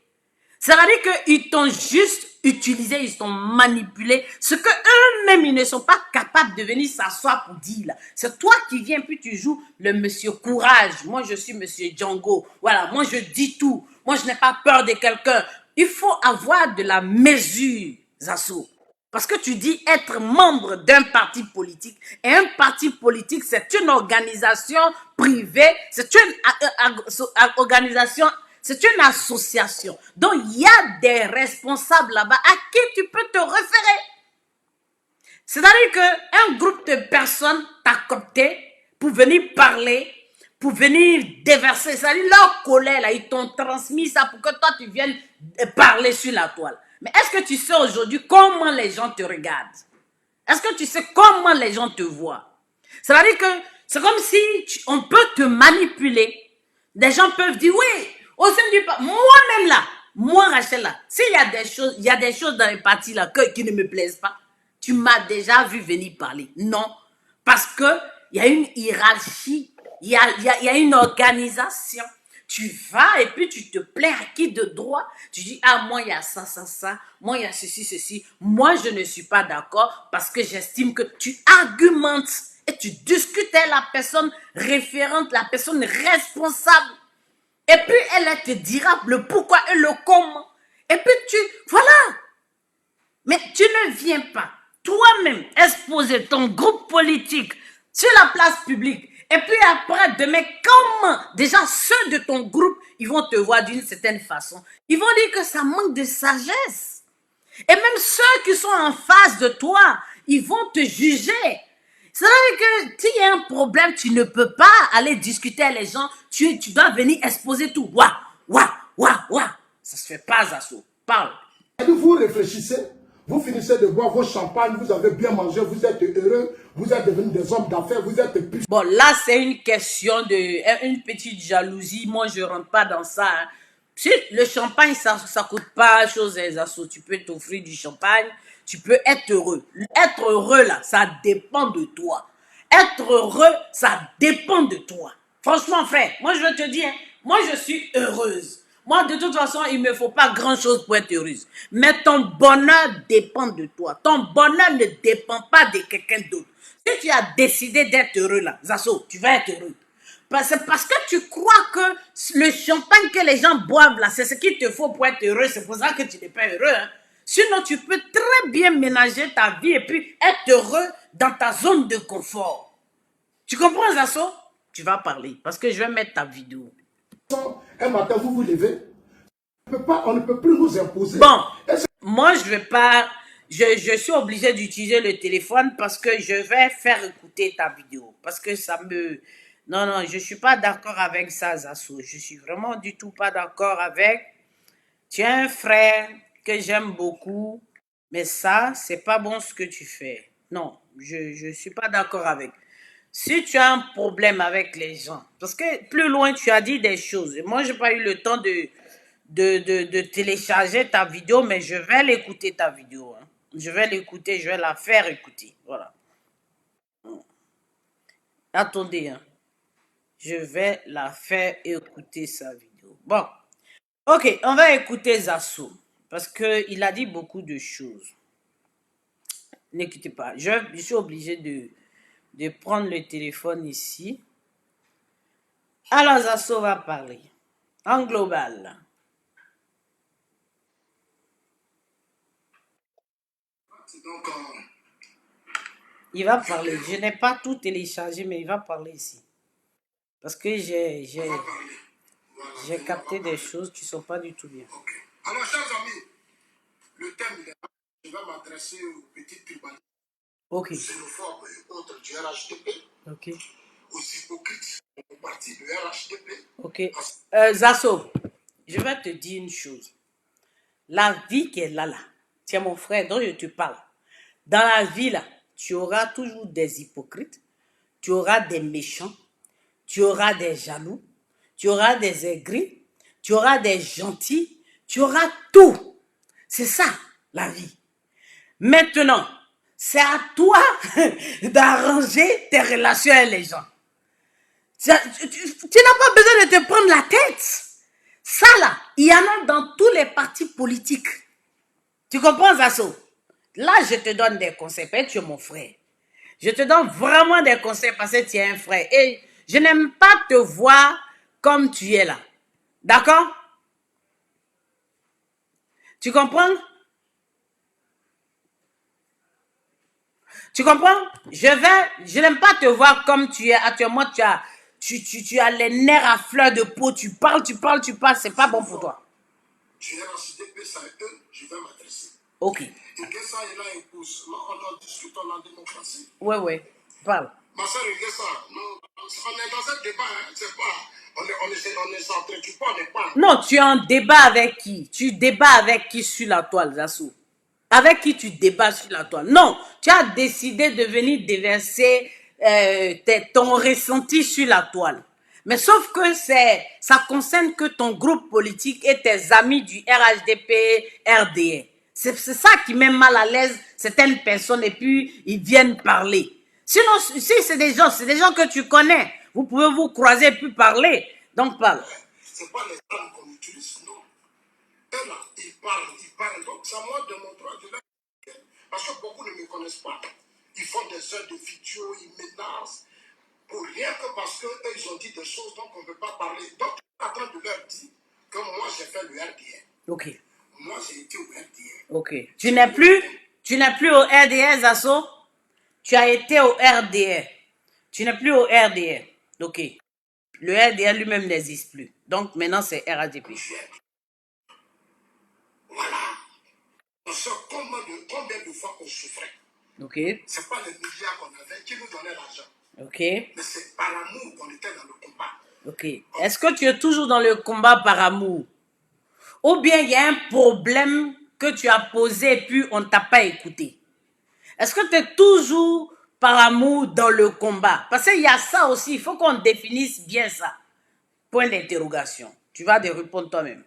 Ça veut dire qu'ils t'ont juste utilisé, ils t'ont manipulé. Ce que eux-mêmes, ils ne sont pas capables de venir s'asseoir pour dire. Là. C'est toi qui viens, puis tu joues le monsieur courage. Moi, je suis monsieur Django. Voilà, moi, je dis tout. Moi, je n'ai pas peur de quelqu'un. Il faut avoir de la mesure, Zasso. Parce que tu dis être membre d'un parti politique. Et un parti politique, c'est une organisation privée, c'est une organisation, c'est une association. Donc, il y a des responsables là-bas à qui tu peux te référer. C'est-à-dire qu'un groupe de personnes t'a coopté pour venir parler, pour venir déverser. C'est-à-dire leur colère, là, ils t'ont transmis ça pour que toi, tu viennes parler sur la toile. Mais est-ce que tu sais aujourd'hui comment les gens te regardent? Est-ce que tu sais comment les gens te voient? C'est-à-dire que c'est comme si on peut te manipuler. Des gens peuvent dire, oui, au sein du parti, moi-même là, moi Rachel là, s'il y a des choses dans les partis là qui ne me plaisent pas, tu m'as déjà vu venir parler. Non, parce que il y a une hiérarchie, il y a une organisation. Tu vas et puis tu te plains à qui de droit? Tu dis, ah, moi, il y a ça, ça, ça. Moi, il y a ceci, ceci. Moi, je ne suis pas d'accord parce que j'estime que tu argumentes et tu discutes avec la personne référente, la personne responsable. Et puis elle te dira le pourquoi et le comment. Et puis voilà. Mais tu ne viens pas toi-même exposer ton groupe politique sur la place publique. Et puis après, demain, comment déjà ceux de ton groupe, ils vont te voir d'une certaine façon. Ils vont dire que ça manque de sagesse. Et même ceux qui sont en face de toi, ils vont te juger. C'est-à-dire que s'il y a un problème, tu ne peux pas aller discuter avec les gens. Tu dois venir exposer tout. Ouah, ouah, ouah, ouah. Ça se fait pas, Zasso. Parle. Vous réfléchissez, vous finissez de boire vos champagnes, vous avez bien mangé, vous êtes heureux, vous êtes devenus des hommes d'affaires, vous êtes plus... Bon, là, c'est une question de... une petite jalousie. Moi, je ne rentre pas dans ça. Hein. Si le champagne, ça ne coûte pas chose les assos. Tu peux t'offrir du champagne, tu peux être heureux. Être heureux, là, ça dépend de toi. Être heureux, ça dépend de toi. Franchement, frère, moi, je veux te dire, hein, moi, je suis heureuse. Moi, de toute façon, il ne me faut pas grand-chose pour être heureuse. Mais ton bonheur dépend de toi. Ton bonheur ne dépend pas de quelqu'un d'autre. Si tu as décidé d'être heureux là, Zasso, tu vas être heureux. C'est parce que tu crois que le champagne que les gens boivent là, c'est ce qu'il te faut pour être heureux. C'est pour ça que tu n'es pas heureux. Hein. Sinon, tu peux très bien ménager ta vie et puis être heureux dans ta zone de confort. Tu comprends, Zasso? Tu vas parler parce que je vais mettre ta vidéo. Un matin, vous vous levez, on ne peut plus nous imposer. Bon, moi, je vais pas... Je suis obligé d'utiliser le téléphone parce que je vais faire écouter ta vidéo. Parce que ça me... Non, non, je ne suis pas d'accord avec ça, Zasso. Je suis vraiment du tout pas d'accord avec... Tu as un frère que j'aime beaucoup, mais ça, c'est pas bon ce que tu fais. Non, je ne suis pas d'accord avec. Si tu as un problème avec les gens, parce que plus loin, tu as dit des choses. Et moi, je n'ai pas eu le temps de télécharger ta vidéo, mais je vais l'écouter, ta vidéo. Hein. Je vais l'écouter, je vais la faire écouter. Voilà. Attendez, hein. Je vais la faire écouter, sa vidéo. Bon. Ok, on va écouter Zasso. Parce qu'il a dit beaucoup de choses. N'écoutez pas. Je suis obligé de prendre le téléphone ici. Alors, Zasso va parler. En global. Donc, il va parler. Je n'ai pas tout téléchargé, mais il va parler ici. Parce que j'ai capté des choses qui ne sont pas du tout bien. ok. Alors, chers amis, le thème, je vais m'adresser aux petites tribalistes. Ok. Xénophobes et autres du RHDP. Ok. Aux hypocrites au parti du RHDP. Ok. Zasso, je vais te dire une chose. La vie qui est là, c'est mon frère dont je te parle. Dans la vie, là, tu auras toujours des hypocrites, tu auras des méchants, tu auras des jaloux, tu auras des aigris, tu auras des gentils, tu auras tout. C'est ça, la vie. Maintenant, c'est à toi d'arranger tes relations avec les gens. Tu n'as pas besoin de te prendre la tête. Ça, là, il y en a dans tous les partis politiques. Tu comprends, Zasso? Là, je te donne des conseils. Peut-être que tu es mon frère. Je te donne vraiment des conseils parce que tu es un frère. Et je n'aime pas te voir comme tu es là. D'accord? Tu comprends? Tu comprends? Je n'aime pas te voir comme tu es. Actuellement, tu as les nerfs à fleur de peau. Tu parles. C'est pas bon pour toi. Tu es RHDP, ça et eux, je vais m'adresser. Ok. Et que ça, il a impose. Là, on en discute en démocratie. Ouais. Parle. Ma soeur, regarde ça. Non, on est dans un débat, hein. C'est pas. On ne s'entretue pas, on n'est pas. Non, tu es en débat avec qui? Tu débats avec qui sur la toile, Zasso? Avec qui tu débats sur la toile? Non, tu as décidé de venir déverser ton ressenti sur la toile. Mais sauf que ça concerne que ton groupe politique et tes amis du RHDP, RDR. C'est ça qui met mal à l'aise certaines personnes et puis ils viennent parler. Sinon, si c'est des gens que tu connais, vous pouvez vous croiser et puis parler. Donc parle. C'est pas les termes qu'on utilise, non. Et là, ils parlent. Donc, c'est à moi de montrer de leur... Parce que beaucoup ne me connaissent pas. Ils font des heures de vidéo, ils menacent. Pour rien que parce qu'eux, ils ont dit des choses, donc on ne peut pas parler. Donc, en train de leur dire que moi j'ai fait le RDR. Ok. Moi j'ai été au RDR. Ok. Tu n'es plus au RDR, Zasso? Tu as été au RDR. Tu n'es plus au RDR. Ok. Le RDR lui-même n'existe plus. Donc maintenant c'est RADP. Voilà. On sait combien de fois on souffrait. Ok. C'est pas les milliards qu'on avait qui nous donnaient l'argent. Ok. Mais c'est par amour qu'on était dans le combat. Ok. Est-ce que tu es toujours dans le combat par amour? Ou bien il y a un problème que tu as posé et puis on ne t'a pas écouté? Est-ce que tu es toujours par amour dans le combat? Parce qu'il y a ça aussi, il faut qu'on définisse bien ça. Point d'interrogation. Tu vas te répondre toi-même.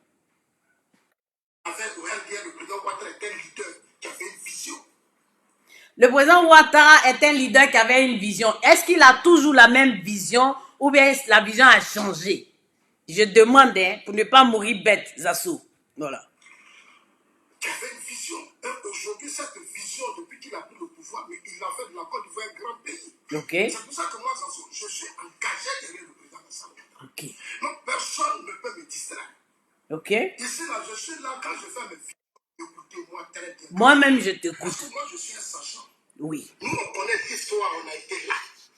Avec le RDR, le président Ouattara était un leader qui avait une vision. Le président Ouattara est un leader qui avait une vision. Est-ce qu'il a toujours la même vision ou bien la vision a changé? Je demande pour ne pas mourir bête, Zasso. Voilà. Qui avait une vision. Et aujourd'hui, cette vision, depuis qu'il a pris le pouvoir, mais il a fait de la Côte d'Ivoire un grand pays. Ok. C'est pour ça que moi, Zasso, je suis engagé derrière le président Alassane Ouattara. Ok. Donc, personne ne peut me distraire. Ok. Ici, là, je suis là, quand je fais mes vidéos, écoutez-moi très bien. Moi-même, je Parce t'écoute. que moi, je suis un sachant. Oui. Nous, on connaît l'histoire, on a été là.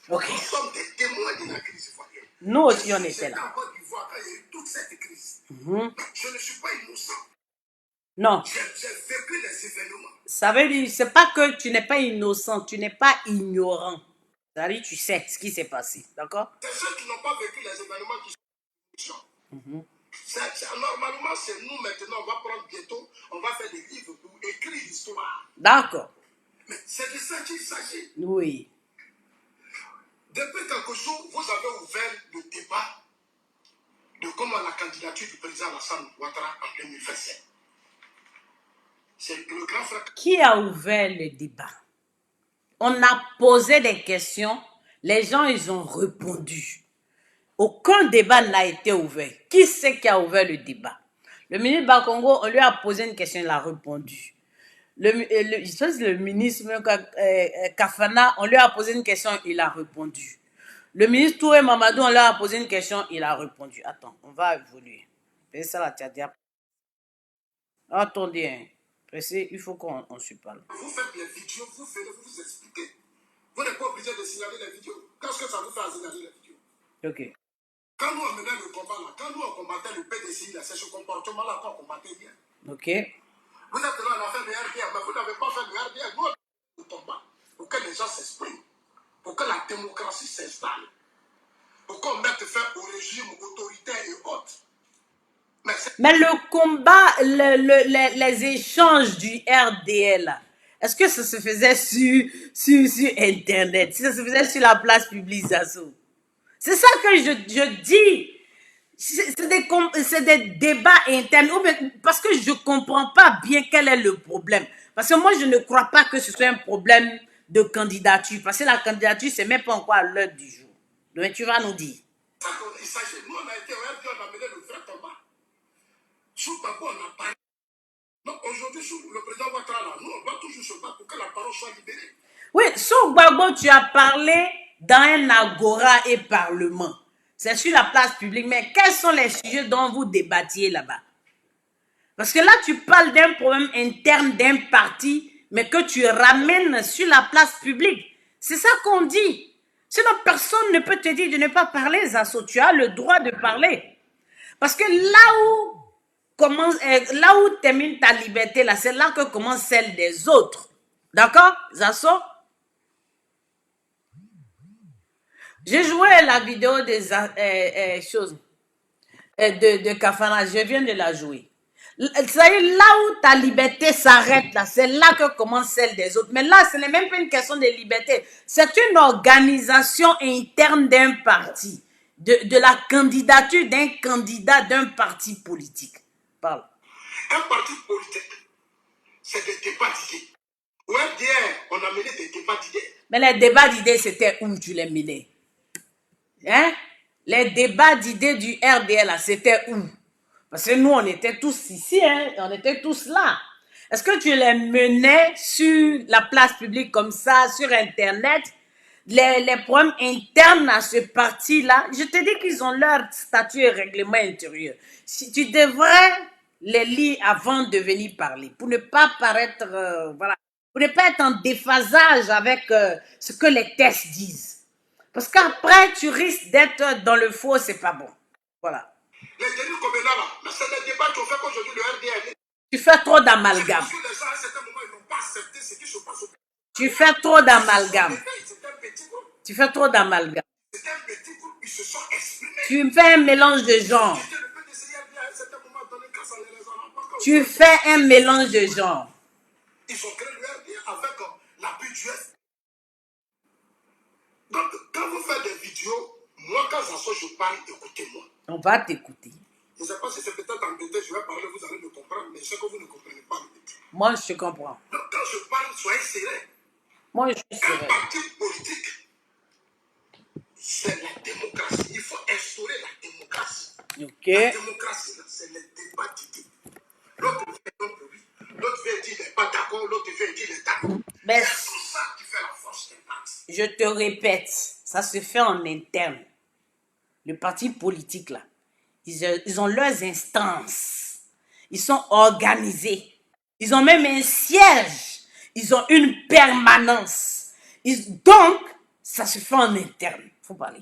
Ok. Nous sommes des témoins de la crise ivoirienne. Nous aussi, on était J'étais là. en Côte d'Ivoire quand il y a eu toute cette crise. Je ne suis pas innocent. Non. J'ai vécu les événements. Ça veut dire, c'est pas que tu n'es pas innocent, tu n'es pas ignorant. C'est-à-dire, tu sais ce qui s'est passé. D'accord? C'est ceux qui n'ont pas vécu les événements qui sont normalement, c'est nous maintenant, on va prendre bientôt, on va faire des livres pour écrire l'histoire. D'accord. Mais c'est de ça qu'il s'agit. Oui. Depuis quelques jours, vous avez ouvert le débat de comment la candidature du président Alassane Ouattara en 2027. C'est le grand frère. Qui a ouvert le débat? On a posé des questions, les gens, ils ont répondu. Aucun débat n'a été ouvert. Qui c'est qui a ouvert le débat? Le ministre Bakongo, on lui a posé une question, il a répondu. Je pense que le ministre Kafana, on lui a posé une question, il a répondu. Le ministre Touré Mamadou, on lui a posé une question, il a répondu. Attends, on va évoluer. C'est ça la tchadja. Attendez, hein. Pressé, il faut qu'on se parle. Vous faites les vidéos, vous venez, vous expliquez. Vous n'êtes pas obligé de signaler les vidéos. Qu'est-ce que ça vous fait à signaler les vidéos? Ok. Quand nous on menait le combat là, quand nous on combattait le PDCI là, c'est ce comportement-là qu'on combattait bien. Ok. Vous êtes là, on a fait le RDR, mais vous n'avez pas fait le RDR. Nous, on a fait le combat pour que les gens s'expriment, pour que la démocratie s'installe, pour qu'on mette fin au régime autoritaire et autres. Mais le combat, les échanges du RDL, est-ce que ça se faisait sur Internet? Si ça se faisait sur la place publique, Zasso? C'est ça que je dis. C'est des débats internes. Parce que je ne comprends pas bien quel est le problème. Parce que moi, je ne crois pas que ce soit un problème de candidature. Parce que la candidature, ce n'est même pas encore à l'heure du jour. Donc, tu vas nous dire. Il s'agit, nous, on a été au RDR, on a mené le vrai combat. Sous Babo, on a parlé. Donc aujourd'hui, sous le président Ouattara, nous, on doit toujours se battre pour que la parole soit libérée. Oui, sous Babo, tu as parlé dans un agora et parlement. C'est sur la place publique. Mais quels sont les sujets dont vous débattiez là-bas? Parce que là, tu parles d'un problème interne d'un parti, mais que tu ramènes sur la place publique. C'est ça qu'on dit. Sinon, personne ne peut te dire de ne pas parler, Zasso. Tu as le droit de parler. Parce que là où termine ta liberté, là, c'est là que commence celle des autres. D'accord, Zasso? J'ai joué la vidéo des choses de Kafana. Je viens de la jouer. C'est là où ta liberté s'arrête, là, c'est là que commence celle des autres. Mais là, ce n'est même pas une question de liberté. C'est une organisation interne d'un parti, de la candidature d'un candidat d'un parti politique. Parle. Un parti politique, c'est des débats d'idées. Au RDR, on a mené des débats d'idées. Mais les débats d'idées, c'était où tu les menais? Hein? Les débats d'idées du RDR, là, c'était où? Parce que nous, on était tous ici, hein? On était tous là. Est-ce que tu les menais sur la place publique comme ça, sur Internet? les problèmes internes à ce parti-là, je te dis qu'ils ont leur statut et règlement intérieur. Si tu devrais les lire avant de venir parler, pour ne pas paraître, voilà, pour ne pas être en déphasage avec ce que les tests disent. Parce qu'après, tu risques d'être dans le faux, c'est pas bon. Voilà. Les délits communaux, là, c'est des débats qu'on fait qu'aujourd'hui le RDR. Tu fais trop d'amalgame. Parce que les gens, à un certain moment, ils n'ont pas accepté ce qui se passe au pays. Tu fais trop d'amalgame. C'est un petit groupe. Tu fais trop d'amalgame. C'est un petit groupe, ils se sont exprimés. Tu fais un mélange de genres. Tu fais un mélange de genres. Ils ont créé le RDR avec l'appui du F. Donc, quand vous faites des vidéos, moi, quand Zasso, je parle, écoutez-moi. On va t'écouter. Je ne sais pas si c'est peut-être embêté, je vais parler, vous allez me comprendre, mais je sais que vous ne comprenez pas. Moi, je comprends. Donc, quand je parle, soyez sérieux. Moi, je suis Un sérieux. parti politique, c'est la démocratie. Il faut instaurer la démocratie. Ok. La démocratie, c'est le débat d'idées. L'autre vient contre lui, l'autre vient dire qu'il n'est pas d'accord, l'autre vient dire qu'il est d'accord. Mais C'est tout ça qui fait la force des partis. je te répète, ça se fait en interne. Le parti politique, là, ils ont leurs instances. Ils sont organisés. Ils ont même un siège. Ils ont une permanence. Donc, ça se fait en interne. Il faut parler.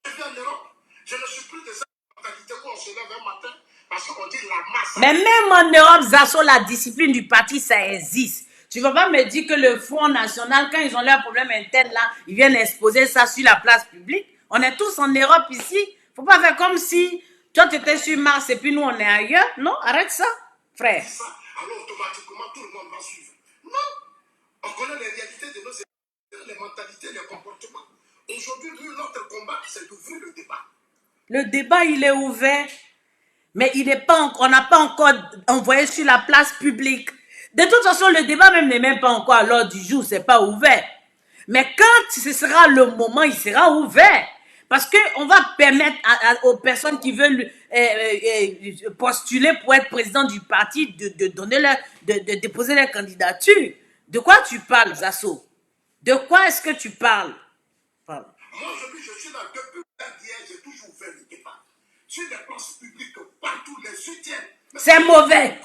Je viens d'Europe, je ne suis plus de cette mentalité où on se lève un matin parce qu'on dit la masse. Mais même en Europe, Zasso, la discipline du parti, ça existe. Tu ne vas pas me dire que le Front National, quand ils ont leurs problèmes internes là, ils viennent exposer ça sur la place publique. On est tous en Europe ici. Il ne faut pas faire comme si toi, tu étais sur Mars et puis nous, on est ailleurs. Non, arrête ça, frère. Ça, alors automatiquement, tout le monde va suivre. Non. On connaît les réalités de nos états, les mentalités, les comportements. Aujourd'hui, nous, notre combat, c'est d'ouvrir le débat. Le débat, il est ouvert, mais il n'est pas, on n'a pas encore envoyé sur la place publique. De toute façon, le débat même n'est même pas encore à l'ordre du jour, c'est pas ouvert. Mais quand ce sera le moment, il sera ouvert. Parce qu'on va permettre aux personnes qui veulent postuler pour être président du parti de donner de déposer leur candidature. De quoi tu parles, Zasso? De quoi est-ce que tu parles? Parle. Moi, aujourd'hui, je suis là depuis hier, j'ai toujours ouvert le débat. Sur les places publiques, partout, les soutiens. C'est mauvais.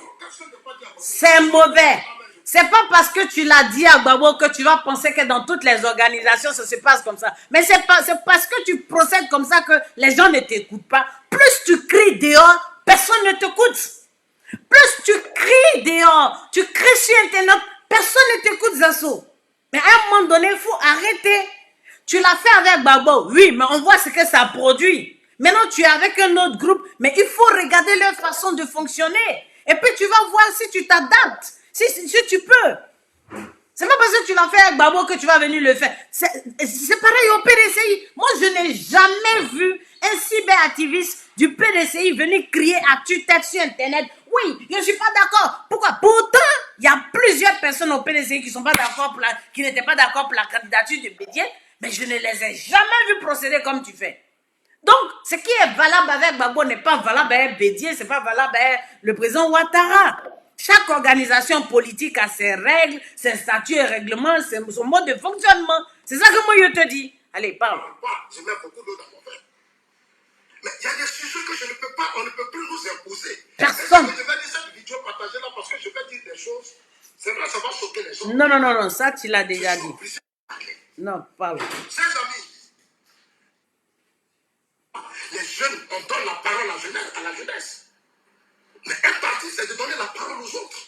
C'est mauvais. C'est pas parce que tu l'as dit à Gbagbo que tu vas penser que dans toutes les organisations, ça se passe comme ça. Mais c'est parce que tu procèdes comme ça que les gens ne t'écoutent pas. Plus tu cries dehors, personne ne t'écoute. Plus tu cries dehors, tu cries sur Internet, personne ne t'écoute, Zasso. Mais à un moment donné, il faut arrêter. Tu l'as fait avec Gbagbo, oui, mais on voit ce que ça produit. Maintenant, tu es avec un autre groupe, mais il faut regarder leur façon de fonctionner. Et puis, tu vas voir si tu t'adaptes, si tu peux. C'est pas parce que tu l'as fait avec Gbagbo que tu vas venir le faire. C'est pareil au PDCI. Moi, je n'ai jamais vu un cyberactiviste du PDCI venir crier à tue-tête sur Internet. Oui, je ne suis pas d'accord. Pourquoi? Pourtant, il y a plusieurs personnes au PDCI qui n'étaient pas d'accord pour la candidature de Bédier, mais je ne les ai jamais vus procéder comme tu fais. Donc, ce qui est valable avec Gbagbo n'est pas valable avec Bédier, c'est pas valable avec le président Ouattara. Chaque organisation politique a ses règles, ses statuts et règlements, son mode de fonctionnement. C'est ça que moi je te dis. Allez, parle. Je mets beaucoup d'eau dans mon verre. Mais il y a des sujets que je ne peux pas, on ne peut plus nous imposer. Personne. Je vais dire cette vidéo partagée là parce que je vais dire des choses. C'est vrai, ça va choquer les gens. Non, ça tu l'as déjà dit. Non, parle. Chers amis, les jeunes, on donne la parole à la jeunesse. Mais un parti, c'est de donner la parole aux autres.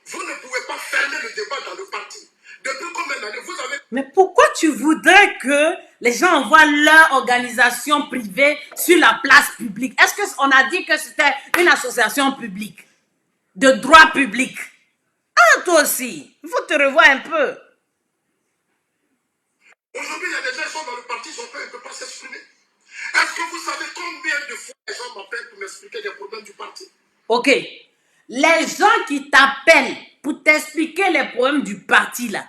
Vous ne pouvez pas fermer le débat dans le parti. Depuis combien d'années vous avez... Mais pourquoi tu voudrais que les gens envoient leur organisation privée sur la place publique? Est-ce qu'on a dit que c'était une association publique, de droit public? Ah, toi aussi, il faut te revoir un peu. Aujourd'hui, il y a des gens qui sont dans le parti, ils ne peuvent pas s'exprimer. Est-ce que vous savez combien de fois les gens m'appellent pour m'expliquer les problèmes du parti? Ok. Les gens qui t'appellent pour t'expliquer les problèmes du parti, là,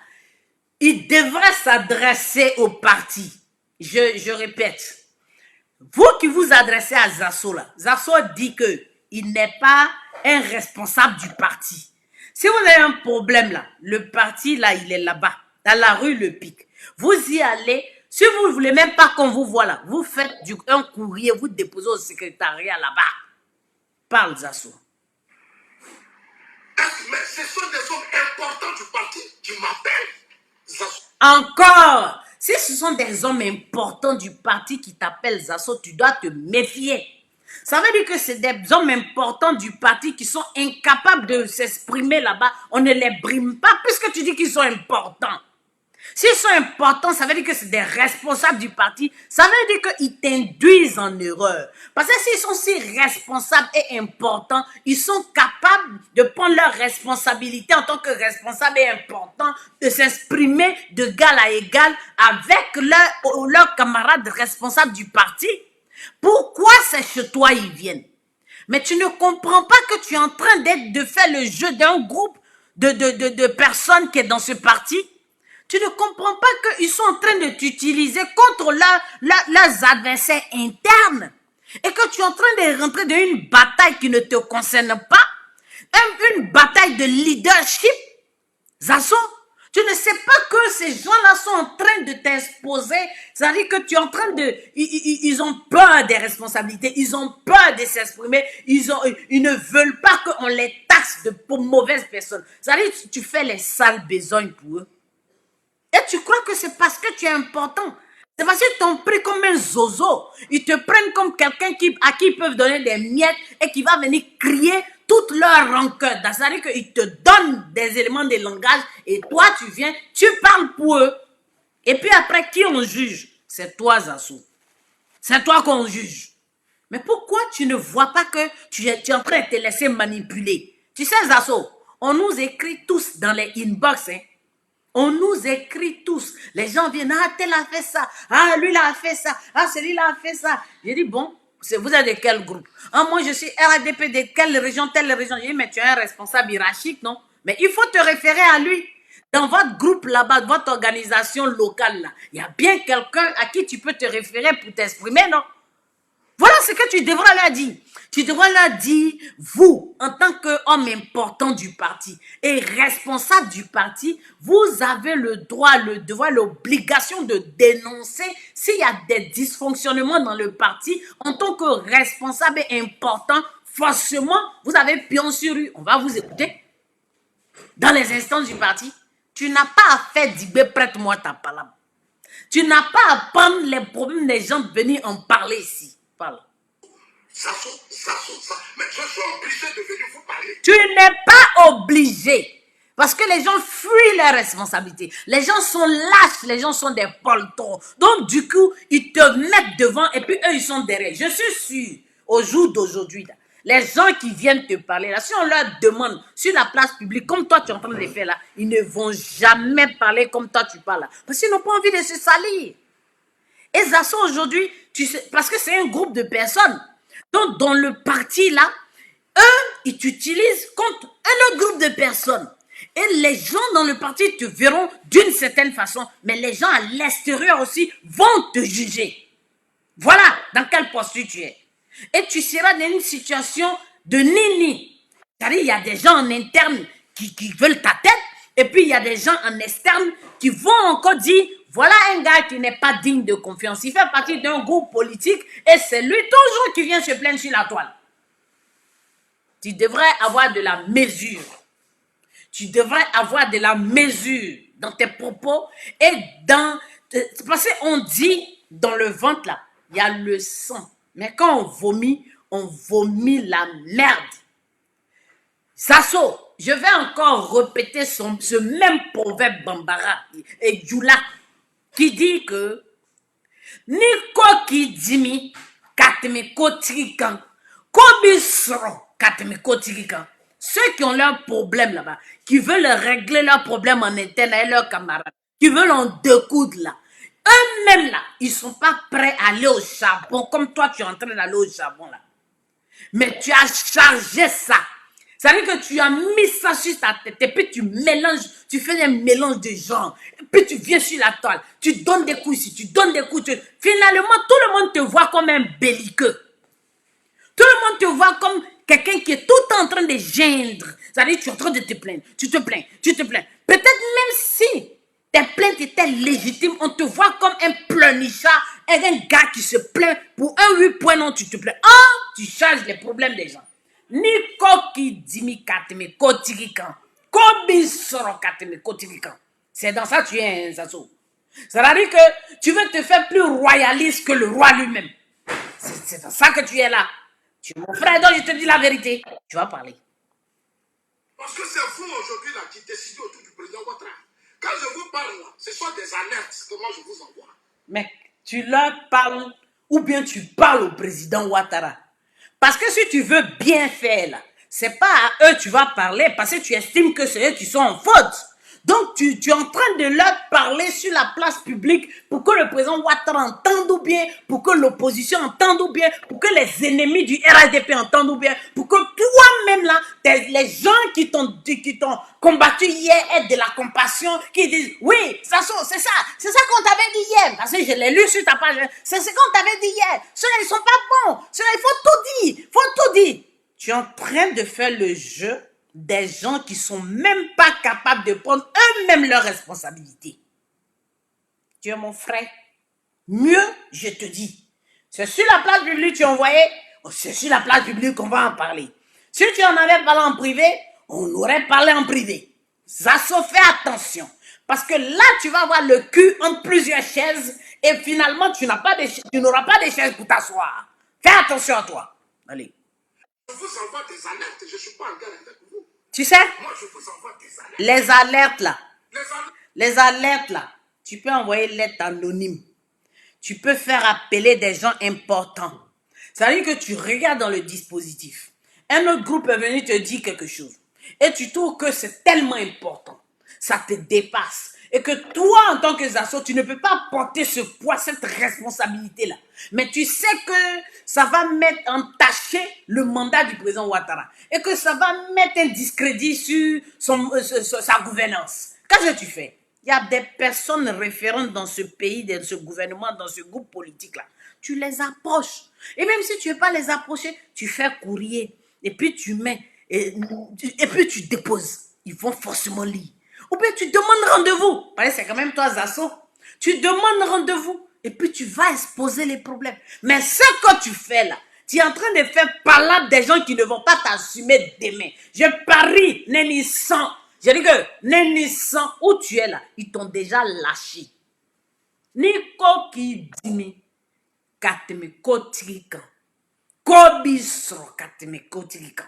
ils devraient s'adresser au parti. Je répète. Vous qui vous adressez à Zasso, là, Zasso dit qu'il n'est pas un responsable du parti. Si vous avez un problème, là, le parti, là, il est là-bas, dans la rue Le Pic. Vous y allez. Si vous ne voulez même pas qu'on vous voit là, vous faites un courrier, vous déposez au secrétariat là-bas. Parle, Zasso. Mais ce sont des hommes importants du parti qui m'appellent. Encore, si ce sont des hommes importants du parti qui t'appellent Zasso, tu dois te méfier. Ça veut dire que c'est des hommes importants du parti qui sont incapables de s'exprimer là-bas. On ne les brime pas puisque tu dis qu'ils sont importants. S'ils sont importants, ça veut dire que c'est des responsables du parti. Ça veut dire qu'ils t'induisent en erreur. Parce que s'ils sont si responsables et importants, ils sont capables de prendre leurs responsabilités en tant que responsables et importants, de s'exprimer d'égal à égal avec leurs camarades responsables du parti. Pourquoi c'est chez toi ils viennent? Mais tu ne comprends pas que tu es en train de faire le jeu d'un groupe de personnes qui est dans ce parti. Tu ne comprends pas qu'ils sont en train de t'utiliser contre leurs adversaires internes et que tu es en train de rentrer dans une bataille qui ne te concerne pas, une bataille de leadership. Zasso, tu ne sais pas que ces gens-là sont en train de t'exposer. C'est-à-dire que tu es en train de... Ils ont peur des responsabilités. Ils ont peur de s'exprimer. Ils ne veulent pas qu'on les taxe pour mauvaises personnes. C'est-à-dire que tu fais les sales besognes pour eux. Et tu crois que c'est parce que tu es important. C'est parce qu'ils t'ont pris comme un zozo. Ils te prennent comme quelqu'un à qui ils peuvent donner des miettes et qui va venir crier toute leur rancœur. C'est-à-dire qu'ils te donnent des éléments de langage et toi, tu viens, tu parles pour eux. Et puis après, qui on juge? C'est toi, Zasso. C'est toi qu'on juge. Mais pourquoi tu ne vois pas que tu es en train de te laisser manipuler? Tu sais, Zasso, on nous écrit tous dans les inbox, hein. On nous écrit tous. Les gens viennent, ah, tel a fait ça. Ah, lui, il a fait ça. Ah, celui-là a fait ça. J'ai dit, bon, vous êtes de quel groupe? Ah, moi, je suis RADP de quelle région, telle région. J'ai dit, mais tu es un responsable hiérarchique, non? Mais il faut te référer à lui. Dans votre groupe là-bas, votre organisation locale là, il y a bien quelqu'un à qui tu peux te référer pour t'exprimer, non? Voilà ce que tu devras leur dire. Tu devras leur dire, vous, en tant qu'homme important du parti et responsable du parti, vous avez le droit, le devoir, l'obligation de dénoncer s'il y a des dysfonctionnements dans le parti. En tant que responsable et important, forcément, vous avez pion sur rue. On va vous écouter. Dans les instances du parti, tu n'as pas à faire d'Ibé, prête-moi ta parole. Tu n'as pas à prendre les problèmes des gens de venir en parler ici. Parle. Ça. Mais je suis obligé de venir vous parler. Tu n'es pas obligé. Parce que les gens fuient leurs responsabilités. Les gens sont lâches, les gens sont des poltrons. Donc du coup, ils te mettent devant et puis eux, ils sont derrière. Je suis sûr, au jour d'aujourd'hui, les gens qui viennent te parler, là, si on leur demande sur la place publique, comme toi tu es en train de le faire là, ils ne vont jamais parler comme toi tu parles là. Parce qu'ils n'ont pas envie de se salir. Et Zasso aujourd'hui, parce que c'est un groupe de personnes. Donc, dans le parti là, eux, ils t'utilisent contre un autre groupe de personnes. Et les gens dans le parti te verront d'une certaine façon, mais les gens à l'extérieur aussi vont te juger. Voilà dans quelle posture tu es. Et tu seras dans une situation de nini. C'est-à-dire, il y a des gens en interne qui veulent ta tête, et puis il y a des gens en externe qui vont encore dire, voilà un gars qui n'est pas digne de confiance. Il fait partie d'un groupe politique et c'est lui toujours qui vient se plaindre sur la toile. Tu devrais avoir de la mesure. Tu devrais avoir de la mesure dans tes propos et dans... Parce qu'on dit dans le ventre là, il y a le sang. Mais quand on vomit la merde. Zasso, je vais encore répéter ce même proverbe Bambara et Djoula qui dit que Niko qui dimi katme kotrikan kobisro katme kotrikan. Ceux qui ont leurs problèmes là-bas, qui veulent régler leurs problèmes en interne avec leurs camarades, qui veulent en découdre là, eux-mêmes là, ils ne sont pas prêts à aller au charbon comme toi tu es en train d'aller au charbon là. Mais tu as chargé ça. Ça veut dire que tu as mis ça sur ta tête et puis tu mélanges, tu fais un mélange de genres. Et puis tu viens sur la toile, tu donnes des coups ici, tu donnes des coups. Finalement, tout le monde te voit comme un belliqueux. Tout le monde te voit comme quelqu'un qui est tout en train de geindre. Ça veut dire que tu es en train de te plaindre. Tu te plains, tu te plains. Peut-être même si tes plaintes étaient légitimes. On te voit comme un pleurnichard, un gars qui se plaint pour un 8 points. Non, tu te plains. Ah, tu charges les problèmes des gens. Niko qui dimi kateme kotirikan. Kobi soro kateme kotirikan. C'est dans ça que tu es un Zazo. Ça veut dire que tu veux te faire plus royaliste que le roi lui-même. C'est dans ça que tu es là. Tu es mon frère, donc je te dis la vérité. Tu vas parler. Parce que c'est vous aujourd'hui là qui décidez autour du président Ouattara. Quand je vous parle là, ce sont des alertes que moi je vous envoie. Mec, tu leur parles ou bien tu parles au président Ouattara. Parce que si tu veux bien faire là, c'est pas à eux que tu vas parler parce que tu estimes que c'est eux qui sont en faute. Donc tu es en train de leur parler sur la place publique pour que le président Ouattara entende ou bien, pour que l'opposition entende ou bien, pour que les ennemis du RHDP entendent ou bien, pour que toi-même là, les gens qui t'ont combattu hier aient de la compassion, qui disent oui, c'est ça qu'on t'avait dit hier, parce que je l'ai lu sur ta page, c'est ce qu'on t'avait dit hier, ceux-là ils sont pas bons, ceux-là il faut tout dire. Tu es en train de faire le jeu des gens qui sont même pas capables de prendre eux-mêmes leurs responsabilités. Tu es mon frère. Mieux, je te dis, c'est sur la place publique que tu envoyais, c'est sur la place publique qu'on va en parler. Si tu en avais parlé en privé, on aurait parlé en privé. Ça se fait attention. Parce que là, tu vas avoir le cul entre plusieurs chaises et finalement, tu n'auras pas de chaises pour t'asseoir. Fais attention à toi. Allez. Je vous envoie des alertes, je ne suis pas en guerre avec vous. Tu sais, moi je vous envoie des alertes. Les alertes là, Les alertes tu peux envoyer lettre anonyme. Tu peux faire appeler des gens importants. Ça veut dire que tu regardes dans le dispositif. Un autre groupe est venu te dire quelque chose. Et tu trouves que c'est tellement important. Ça te dépasse. Et que toi, en tant que Zazo, tu ne peux pas porter ce poids, cette responsabilité-là. Mais tu sais que ça va mettre entaché le mandat du président Ouattara. Et que ça va mettre un discrédit sur sa gouvernance. Qu'est-ce que tu fais? Il y a des personnes référentes dans ce pays, dans ce gouvernement, dans ce groupe politique-là. Tu les approches. Et même si tu ne veux pas les approcher, tu fais courrier. Et puis tu mets, et puis tu déposes. Ils vont forcément lire. Ou bien tu demandes rendez-vous. Parce que c'est quand même toi, Zazo. Tu demandes rendez-vous. Et puis tu vas exposer les problèmes. Mais ce que tu fais là, tu es en train de faire palabre des gens qui ne vont pas t'assumer demain. Je parie, Neni 100. Je dis que Neni 100, où tu es là, ils t'ont déjà lâché. Niko qui dimi, kateme kotrikan. Kobisro kateme kotrikan.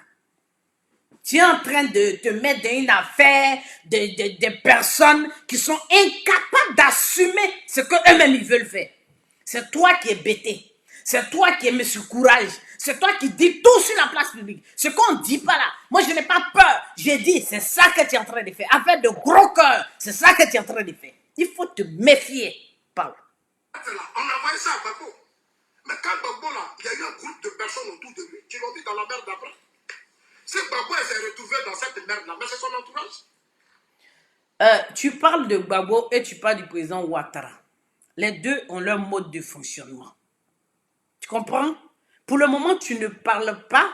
Tu es en train de te mettre dans une affaire de personnes qui sont incapables d'assumer ce qu'eux-mêmes ils veulent faire. C'est toi qui es bêté. C'est toi qui es monsieur courage. C'est toi qui dis tout sur la place publique. Ce qu'on ne dit pas là. Moi, je n'ai pas peur. J'ai dit, c'est ça que tu es en train de faire. Affaire de gros cœur. C'est ça que tu es en train de faire. Il faut te méfier. Parle. On a envoyé ça à Gbagbo. Mais quand Gbagbo là, il y a eu un groupe de personnes autour de lui qui l'ont mis dans la merde d'après. C'est Gbagbo s'est retrouvé dans cette merde-là, mais c'est son entourage. Tu parles de Gbagbo et tu parles du président Ouattara. Les deux ont leur mode de fonctionnement. Tu comprends? Pour le moment, tu ne parles pas.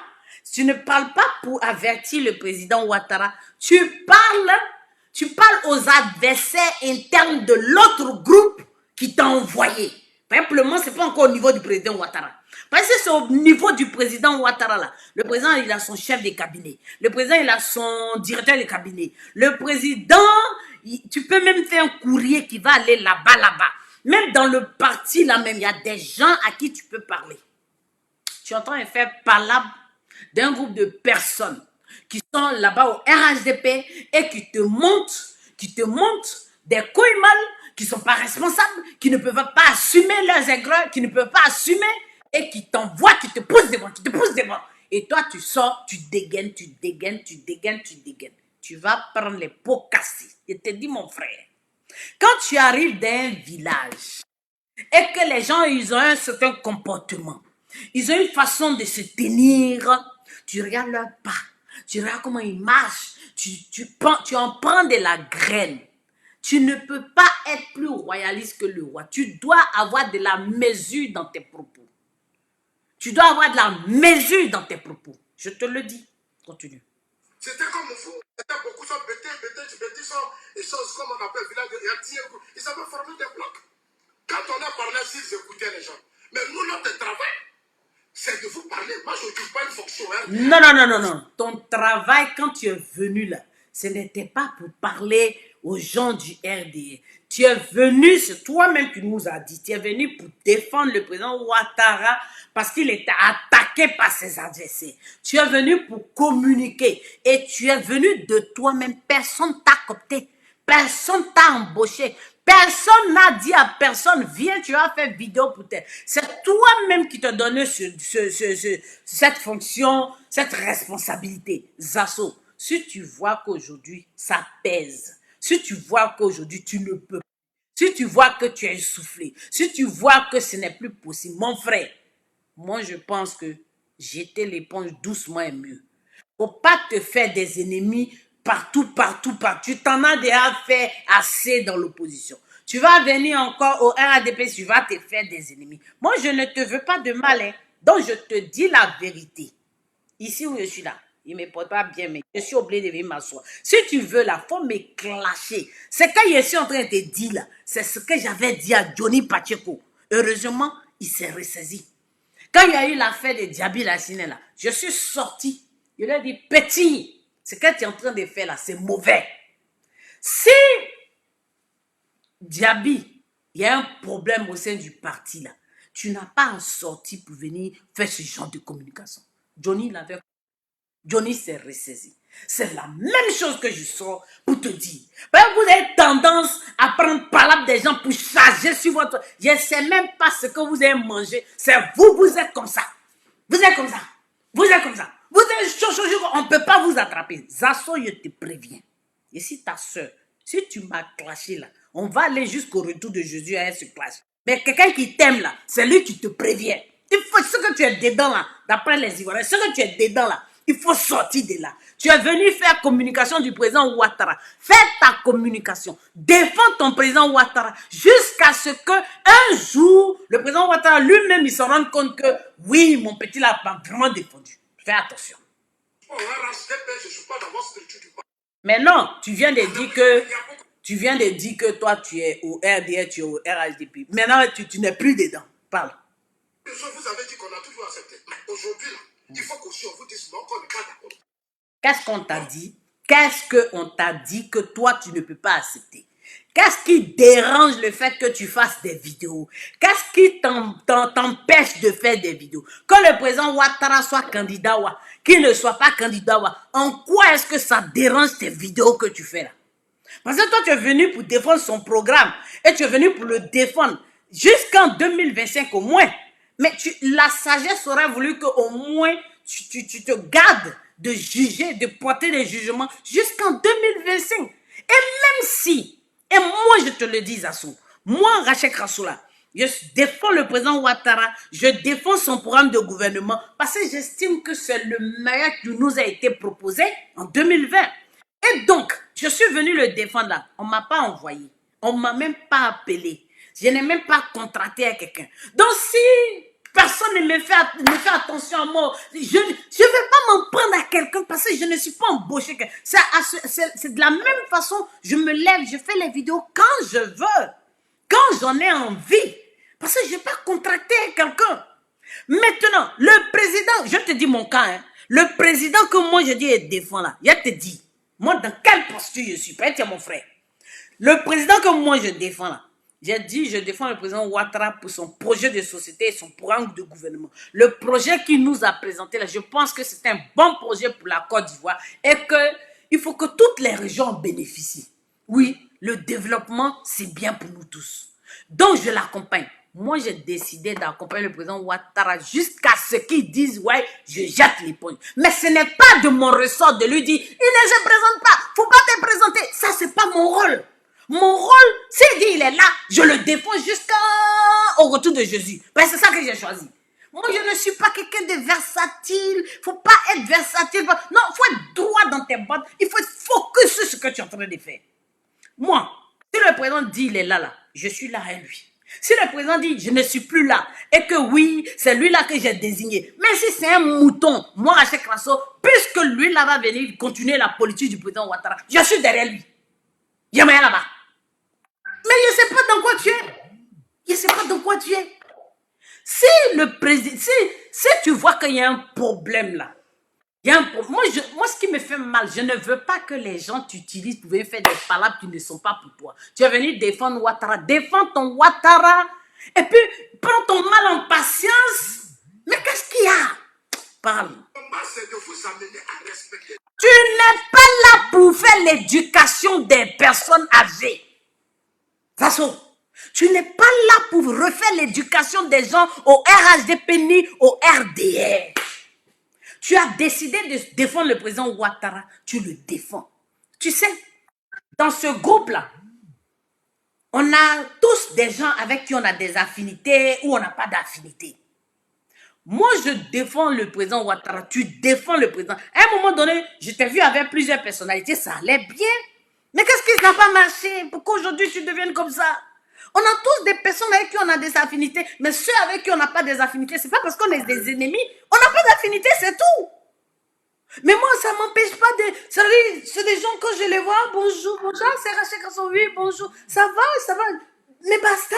Tu ne parles pas pour avertir le président Ouattara. Tu parles aux adversaires internes de l'autre groupe qui t'a envoyé. Simplement, ce n'est pas encore au niveau du président Ouattara. Parce que c'est au niveau du président Ouattara là. Le président, il a son chef de cabinet. Le président, il a son directeur de cabinet. Le président, tu peux même faire un courrier qui va aller là-bas. Même dans le parti là même, il y a des gens à qui tu peux parler. Tu es en train de faire palabre d'un groupe de personnes qui sont là-bas au RHDP et qui te montrent des couilles mal, qui ne sont pas responsables, qui ne peuvent pas assumer leurs aigreurs, qui ne peuvent pas assumer et qui t'envoient, qui te poussent devant. Et toi, tu sors, tu dégaines. Tu vas prendre les pots cassés. Je te dis, mon frère, quand tu arrives dans un village et que les gens, ils ont un certain comportement, ils ont une façon de se tenir, tu regardes leurs pas, tu regardes comment ils marchent, tu en prends de la graine. Tu ne peux pas être plus royaliste que le roi. Tu dois avoir de la mesure dans tes propos. Je te le dis. Continue. C'était comme fou. C'était beaucoup de bêtises, et choses comme on appelle village de Yati. Ils avaient formé des blocs. Quand on a parlé, s'ils écoutaient les gens. Mais nous, notre travail, c'est de vous parler. Moi, je n'occupe pas une fonction. Hein. Non, non, non, non, non. Ton travail, quand tu es venu là, ce n'était pas pour parler aux gens du RDA. Tu es venu, c'est toi-même qui nous as dit, tu es venu pour défendre le président Ouattara parce qu'il était attaqué par ses adversaires. Tu es venu pour communiquer et tu es venu de toi-même. Personne t'a coopté, personne t'a embauché. Personne n'a dit à personne, viens, tu as fait vidéo pour tel. C'est toi-même qui te donne cette fonction, cette responsabilité. Zasso, si tu vois qu'aujourd'hui, ça pèse, si tu vois qu'aujourd'hui, tu ne peux pas, si tu vois que tu es essoufflé, si tu vois que ce n'est plus possible, mon frère, moi, je pense que jeter l'éponge doucement est mieux. Faut pas te faire des ennemis partout. Tu t'en as déjà fait assez dans l'opposition. Tu vas venir encore au RADP, tu vas te faire des ennemis. Moi, je ne te veux pas de mal, hein. Donc, je te dis la vérité. Ici où je suis là, il ne me porte pas bien, mais je suis obligé de venir m'asseoir. Si tu veux là, il faut me clasher. C'est que je suis en train de te dire là, c'est ce que j'avais dit à Johnny Pacheco. Heureusement, il s'est ressaisi. Quand il y a eu l'affaire de Diaby Lassine là, je suis sorti. Je lui ai dit, petit, ce que tu es en train de faire là, c'est mauvais. Si Diaby, il y a un problème au sein du parti là, tu n'as pas en sorti pour venir faire ce genre de communication. Johnny s'est ressaisi. C'est la même chose que je sors pour te dire. Vous avez tendance à prendre parole des gens pour charger sur votre... Je ne sais même pas ce que vous avez mangé. C'est vous, vous êtes comme ça. Vous êtes comme ça. Vous êtes comme ça. Vous êtes chaud, on ne peut pas vous attraper. Zasso, je te préviens. Et si ta soeur, si tu m'as clashé là, on va aller jusqu'au retour de Jésus à ce clash. Mais quelqu'un qui t'aime là, c'est lui qui te prévient. Il faut ce que tu es dedans là, d'après les Ivoiriens, ce que tu es dedans là, il faut sortir de là. Tu es venu faire communication du président Ouattara. Fais ta communication. Défends ton président Ouattara jusqu'à ce que un jour, le président Ouattara lui-même, il se rende compte que oui, mon petit l'a vraiment défendu. Fais attention. Mais non, tu viens de dire que toi, tu es au RDA, tu es au RHDP. Maintenant, tu n'es plus dedans. Parle. Je vous avais dit qu'on a toujours accepté. Mais aujourd'hui, il faut qu'aussi on vous dise non, qu'on n'est pas d'accord. Qu'est-ce qu'on t'a dit? Qu'est-ce qu'on t'a dit que toi, tu ne peux pas accepter? Qu'est-ce qui dérange le fait que tu fasses des vidéos? Qu'est-ce qui t'empêche de faire des vidéos? Que le président Ouattara soit candidat ou qu'il ne soit pas candidat, en quoi est-ce que ça dérange tes vidéos que tu fais là? Parce que toi, tu es venu pour défendre son programme et tu es venu pour le défendre jusqu'en 2025 au moins. Mais la sagesse aurait voulu qu'au moins tu te gardes de juger, de porter des jugements jusqu'en 2025. Et même si, et moi je te le dis Zasso, moi Rachel Rassoula, je défends le président Ouattara, je défends son programme de gouvernement parce que j'estime que c'est le meilleur qui nous a été proposé en 2020. Et donc, je suis venu le défendre là. On ne m'a pas envoyé. On ne m'a même pas appelé. Je n'ai même pas contracté à quelqu'un. Donc, si personne ne me fait attention à moi, je ne vais pas m'en prendre à quelqu'un parce que je ne suis pas embauché. C'est de la même façon, je me lève, je fais les vidéos quand je veux, quand j'en ai envie. Parce que je n'ai pas contracté à quelqu'un. Maintenant, le président, je te dis mon cas, hein, le président que moi je dis et défend là, je te dis, moi dans quelle posture je suis, peut-être mon frère. Le président que moi je défends là, j'ai dit, je défends le président Ouattara pour son projet de société et son programme de gouvernement. Le projet qu'il nous a présenté là, je pense que c'est un bon projet pour la Côte d'Ivoire et qu'il faut que toutes les régions en bénéficient. Oui, le développement, c'est bien pour nous tous. Donc, je l'accompagne. Moi, j'ai décidé d'accompagner le président Ouattara jusqu'à ce qu'il dise, ouais, je jette l'éponge. Mais ce n'est pas de mon ressort de lui dire, il ne se présente pas, faut pas te présenter. Ça, c'est pas mon rôle. Mon rôle, s'il dit il est là, je le défends jusqu'au retour de Jésus. Ben, c'est ça que j'ai choisi. Moi, je ne suis pas quelqu'un de versatile. Faut pas être versatile. Non, faut être droit dans tes bottes. Il faut être focus sur ce que tu es en train de faire. Moi, si le président dit il est là, je suis là à lui. Si le président dit je ne suis plus là et que oui, c'est lui là que j'ai désigné, Mais si c'est un mouton, moi, Rachel Crasso, puisque lui, là, va venir continuer la politique du président Ouattara, je suis derrière lui. Il y a moyen là-bas. Mais je ne sais pas dans quoi tu es. Je ne sais pas dans quoi tu es. Si le président, si tu vois qu'il y a un problème là, il y a un problème. Moi, ce qui me fait mal, je ne veux pas que les gens t'utilisent pour venir faire des palabres qui ne sont pas pour toi. Tu es venu défendre Ouattara. Défends ton Ouattara. Et puis, prends ton mal en patience. Mais qu'est-ce qu'il y a? Parle. Tu n'es pas là pour faire l'éducation des personnes âgées. Façon. Tu n'es pas là pour refaire l'éducation des gens au RHDP ni au RDR. Tu as décidé de défendre le président Ouattara. Tu le défends. Tu sais, dans ce groupe-là, on a tous des gens avec qui on a des affinités ou on n'a pas d'affinité. Moi, je défends le président Ouattara. Tu défends le président. À un moment donné, je t'ai vu avec plusieurs personnalités. Ça allait bien. Mais qu'est-ce qui n'a pas marché? Pourquoi aujourd'hui tu deviennes comme ça? On a tous des personnes avec qui on a des affinités. Mais ceux avec qui on n'a pas des affinités, c'est pas parce qu'on est des ennemis. On n'a pas d'affinité, c'est tout. Mais moi, ça ne m'empêche pas de... C'est des gens, quand je les vois, bonjour, bonjour, c'est Rachel Crasso, oui, bonjour, ça va, mais basta.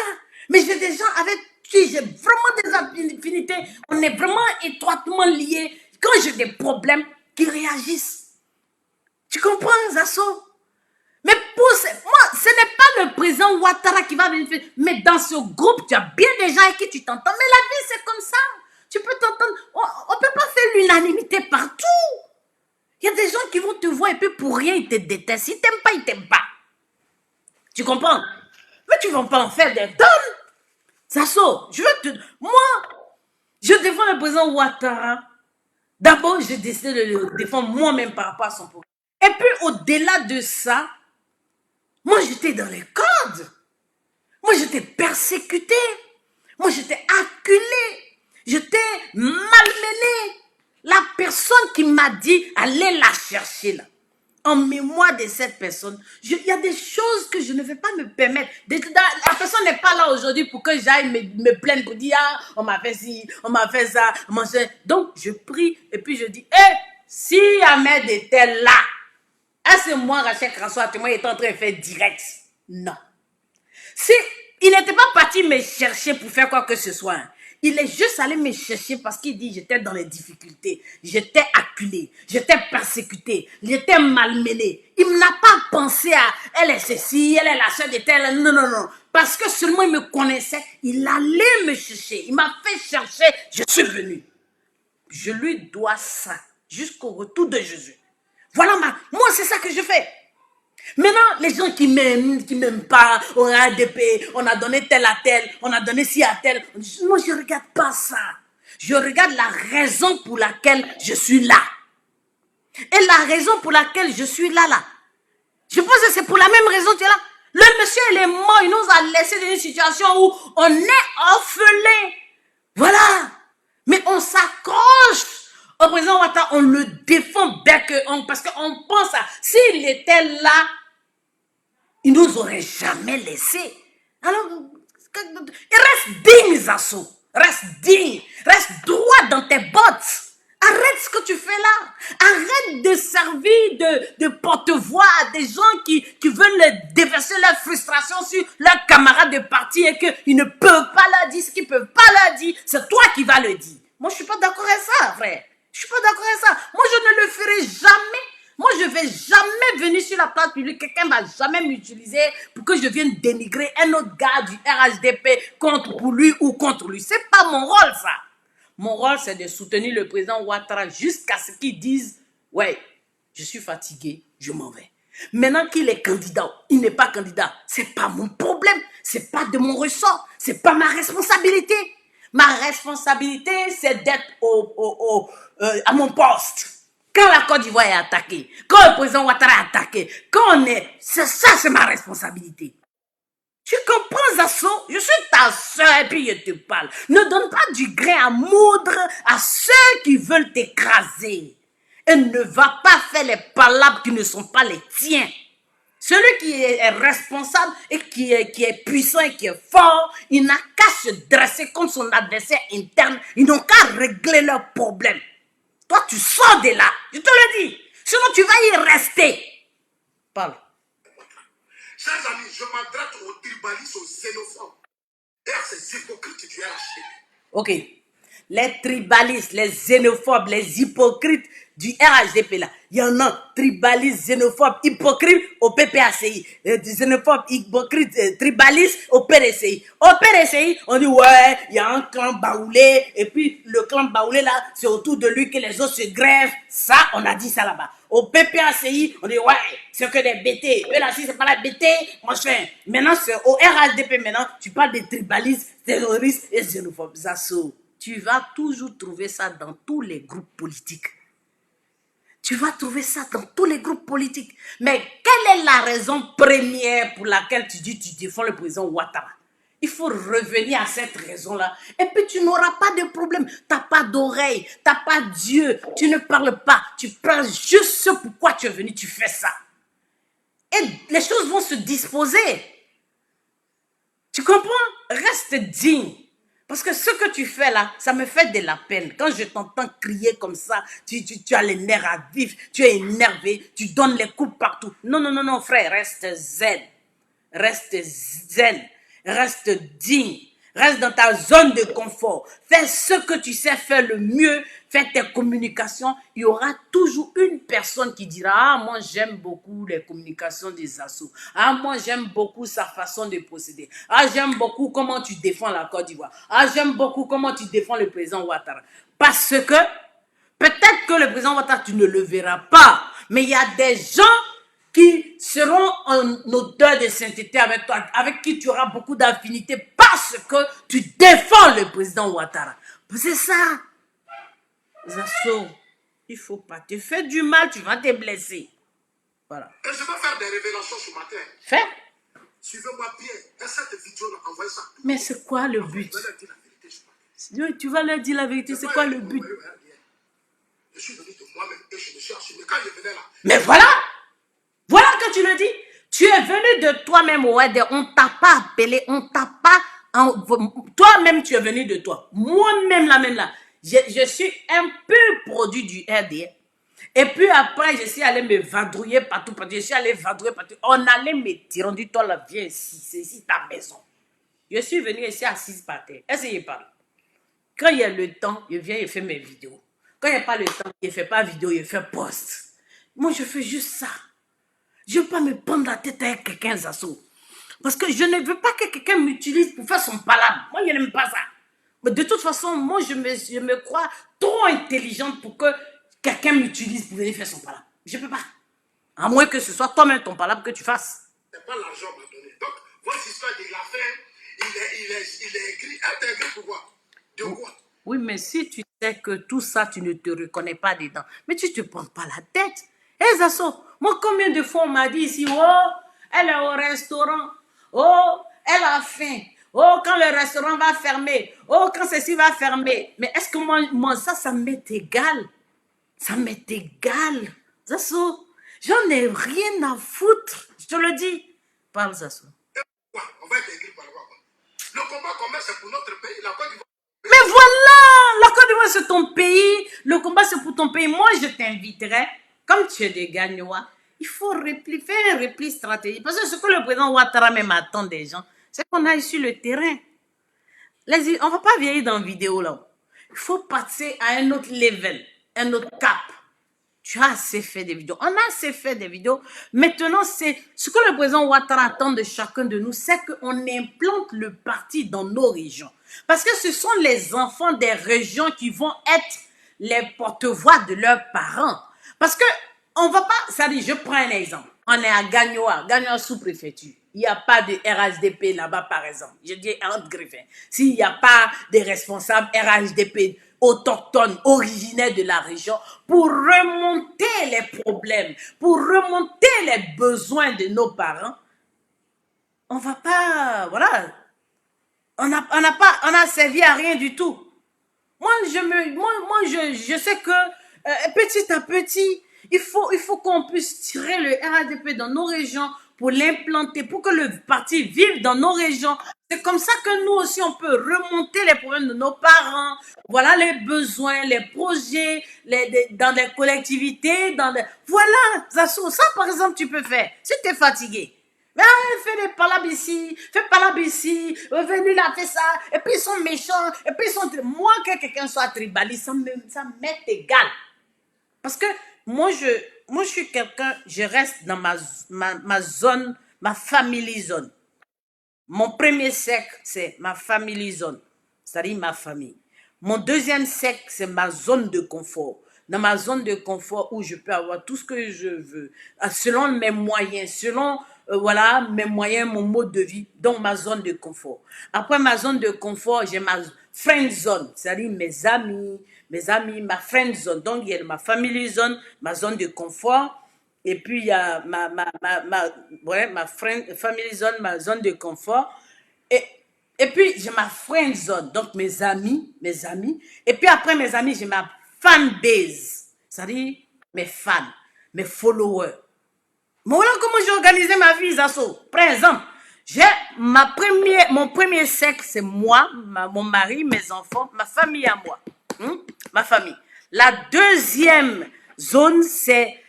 Mais j'ai des gens avec qui j'ai vraiment des affinités, on est vraiment étroitement liés. Quand j'ai des problèmes, qui réagissent. Tu comprends, Zasso? Mais pour moi, ce n'est pas le président Ouattara qui va venir faire... Mais dans ce groupe, tu as bien des gens avec qui tu t'entends. Mais la vie, c'est comme ça. Tu peux t'entendre. On ne peut pas faire l'unanimité partout. Il y a des gens qui vont te voir et puis pour rien, ils te détestent. Ils t'aiment pas, ils t'aiment pas. Tu comprends? Mais tu ne vas pas en faire des tonnes. Zasso, moi, je défends le président Ouattara. D'abord, j'ai décidé de le défendre moi-même par rapport à son programme. Et puis, au-delà de ça, moi, j'étais dans les codes. Moi, j'étais persécuté. Moi, j'étais acculé. J'étais malmené. La personne qui m'a dit, allez la chercher là. En mémoire de cette personne, il y a des choses que je ne vais pas me permettre. La personne n'est pas là aujourd'hui pour que j'aille me plaindre pour dire, ah, on m'a fait ci, on m'a fait ça. Donc, je prie et puis je dis, si Ahmed était là, est-ce que moi, Rachel Crasso, il était en train de faire direct? Non. Si il n'était pas parti me chercher pour faire quoi que ce soit, hein. Il est juste allé me chercher parce qu'il dit j'étais dans les difficultés, j'étais acculé, j'étais persécuté, j'étais malmené. Il n'a pas pensé à elle est ceci, elle est la soeur de telle. Non, non, non. Parce que seulement il me connaissait, il allait me chercher. Il m'a fait chercher, je suis venu. Je lui dois ça jusqu'au retour de Jésus. Voilà, moi c'est ça que je fais. Maintenant, les gens qui m'aiment pas, on a ADP, on a donné tel à tel, on a donné ci à tel. Moi, je ne regarde pas ça. Je regarde la raison pour laquelle je suis là. Et la raison pour laquelle je suis là. Je pense que c'est pour la même raison que tu es là. Le monsieur, il est mort, il nous a laissé dans une situation où on est orphelin. Voilà. Mais on s'accroche. Au président Ouattara, on le défend parce qu'on pense à s'il était là, il ne nous aurait jamais laissé. Alors, reste digne, Zasso. Reste digne. Reste droit dans tes bottes. Arrête ce que tu fais là. Arrête de servir de porte-voix à des gens qui veulent déverser leur frustration sur leurs camarades de parti et qu'ils ne peuvent pas leur dire ce qu'ils ne peuvent pas leur dire. C'est toi qui vas le dire. Moi, je ne suis pas d'accord avec ça, frère. Je ne suis pas d'accord avec ça. Moi, je ne le ferai jamais. Moi, je ne vais jamais venir sur la place publique. Quelqu'un ne va jamais m'utiliser pour que je vienne dénigrer un autre gars du RHDP pour lui ou contre lui. Ce n'est pas mon rôle, ça. Mon rôle, c'est de soutenir le président Ouattara jusqu'à ce qu'il dise « Ouais, je suis fatigué, je m'en vais ». Maintenant qu'il est candidat, il n'est pas candidat. Ce n'est pas mon problème. Ce n'est pas de mon ressort. Ce n'est pas ma responsabilité. Ma responsabilité, c'est d'être à mon poste. Quand la Côte d'Ivoire est attaquée, quand le président Ouattara est attaqué, c'est ma responsabilité. Tu comprends, Zasso? Je suis ta soeur et puis je te parle. Ne donne pas du grain à moudre à ceux qui veulent t'écraser. Et ne va pas faire les palabres qui ne sont pas les tiens. Celui qui est responsable et qui est puissant et qui est fort, il n'a qu'à se dresser contre son adversaire interne. Ils n'ont qu'à régler leurs problèmes. Toi, tu sors de là. Je te le dis. Sinon, tu vas y rester. Parle. Chers amis, je m'adresse aux tribalistes, aux xénophobes et à ces hypocrites du RHD. Ok. Les tribalistes, les xénophobes, les hypocrites du RHDP là. Il y en a tribalistes, xénophobes, hypocrites au PPACI. Xénophobes, hypocrites, tribalistes au PDCI. Au PDCI, on dit ouais, il y a un clan baoulé. Et puis le clan baoulé là, c'est autour de lui que les autres se grèvent. Ça, on a dit ça là-bas. Au PPACI, on dit ouais, c'est que des BT. Eux là, si c'est pas la BT, machin. Maintenant, c'est au RHDP maintenant, tu parles des tribalistes, terroristes et xénophobes. Zasso. Tu vas toujours trouver ça dans tous les groupes politiques. Tu vas trouver ça dans tous les groupes politiques. Mais quelle est la raison première pour laquelle tu dis que tu défends le président Ouattara? Il faut revenir à cette raison-là. Et puis tu n'auras pas de problème. Tu n'as pas d'oreille, tu n'as pas d'yeux, tu ne parles pas. Tu parles juste ce pourquoi tu es venu, tu fais ça. Et les choses vont se disposer. Tu comprends? Reste digne. Parce que ce que tu fais là, ça me fait de la peine. Quand je t'entends crier comme ça, tu as les nerfs à vif, tu es énervé, tu donnes les coups partout. Non, non, non, non, frère, reste zen. Reste zen. Reste digne. Reste dans ta zone de confort. Fais ce que tu sais faire le mieux. Fais tes communications. Il y aura toujours une personne qui dira « Ah, moi j'aime beaucoup les communications des assos. Ah, moi j'aime beaucoup sa façon de procéder. Ah, j'aime beaucoup comment tu défends la Côte d'Ivoire. Ah, j'aime beaucoup comment tu défends le président Ouattara. » Parce que peut-être que le président Ouattara, tu ne le verras pas. Mais il y a des gens qui seront en odeur de sainteté avec toi, avec qui tu auras beaucoup d'affinité parce que tu défends le président Ouattara. C'est ça. Zasso, il faut pas te faire du mal, tu vas te blesser. Voilà. Et je vais faire des révélations ce matin. Fais. Suivez-moi bien. Et cette vidéo-là, envoyez ça. Mais c'est quoi le but? Je vais leur dire la vérité ce matin. Tu vas leur dire la vérité, c'est quoi le but? Je suis venu de moi-même et je me suis assumé. Quand je venais là. Mais voilà! Voilà que tu le dis. Tu es venu de toi-même, ouais, on t'a pas appelé, on t'a pas... Toi-même, tu es venu de toi. Moi-même, là, même là, je suis un peu produit du RDR. Et puis après, je suis allé me vadrouiller partout. Je suis allé vadrouiller partout. On allait me tirer. On dit, toi, là, viens ici. C'est ici ta maison. Je suis venu ici assise par terre. Est-ce qu'il parle? Quand il y a le temps, je viens et fais mes vidéos. Quand il n'y a pas le temps, je ne fais pas vidéo, je fais post. Moi, je fais juste ça. Je ne veux pas me prendre la tête avec quelqu'un, Zasso. Parce que je ne veux pas que quelqu'un m'utilise pour faire son palabre. Moi, je n'aime pas ça. Mais de toute façon, moi, je me crois trop intelligente pour que quelqu'un m'utilise pour venir faire son palabre. Je ne peux pas. À moins que ce soit toi-même ton palabre que tu fasses. C'est pas l'argent à donner. Donc, votre histoire de l'affaire, il est écrit. Elle est écrit pour quoi? De quoi? Oui, mais si tu sais que tout ça, tu ne te reconnais pas dedans, mais tu ne te prends pas la tête. Hé, Zasso, moi, combien de fois on m'a dit ici, oh, elle est au restaurant, oh, elle a faim, oh, quand le restaurant va fermer, oh, quand ceci va fermer. Mais est-ce que moi ça m'est égal? Ça m'est égal. Zasso, j'en ai rien à foutre. Je te le dis. Parle, Zasso. On va être écrit par quoi? Le combat commun, c'est pour notre pays, la Côte d'Ivoire. Mais voilà, la Côte d'Ivoire, c'est ton pays. Le combat, c'est pour ton pays. Moi, je t'inviterai. Comme tu es des Gagnois, il faut faire un repli stratégique. Parce que ce que le président Ouattara même attend des gens, c'est qu'on aille sur le terrain. On ne va pas vieillir dans la vidéo là. Il faut passer à un autre level, un autre cap. Tu as assez fait des vidéos. On a assez fait des vidéos. Maintenant, c'est ce que le président Ouattara attend de chacun de nous, c'est qu'on implante le parti dans nos régions. Parce que ce sont les enfants des régions qui vont être les porte-voix de leurs parents. Parce que on va pas, ça dit, je prends un exemple. On est à Gagnoa sous-préfecture. Il n'y a pas de RHDP là-bas, par exemple. Je dis entre griffins. S'il n'y a pas de responsables RHDP autochtones, originaires de la région, pour remonter les problèmes, pour remonter les besoins de nos parents, on va pas, voilà, on a servi à rien du tout. Moi, je sais que petit à petit, il faut qu'on puisse tirer le RADP dans nos régions pour l'implanter, pour que le parti vive dans nos régions. C'est comme ça que nous aussi, on peut remonter les problèmes de nos parents. Voilà les besoins, les projets, dans les collectivités, Voilà, Zasso, ça par exemple, tu peux faire. Si tu es fatigué. Mais fais des palabres ici, fais palabres ici, venez là, fais ça, et puis ils sont méchants, et puis ils sont... Moi, que quelqu'un soit tribaliste, ça m'est égal. Parce que moi, je suis quelqu'un, je reste dans ma zone, ma family zone. Mon premier cercle, c'est ma family zone, c'est-à-dire ma famille. Mon deuxième cercle, c'est ma zone de confort. Dans ma zone de confort où je peux avoir tout ce que je veux, selon mes moyens, selon voilà, mes moyens, mon mode de vie, donc ma zone de confort. Après ma zone de confort, j'ai ma friend zone, c'est-à-dire mes amis, ma friend zone. Donc il y a ma family zone, ma zone de confort. Et puis, il y a ma family zone, ma zone de confort. Et puis, j'ai ma friend zone, donc mes amis. Et puis, après mes amis, j'ai ma fan base, c'est-à-dire mes fans, mes followers. Mais voilà comment j'ai organisé ma vie, Zasso. Par exemple, mon premier cercle, c'est moi, mon mari, mes enfants, ma famille à moi. Ma famille. La deuxième zone, c'est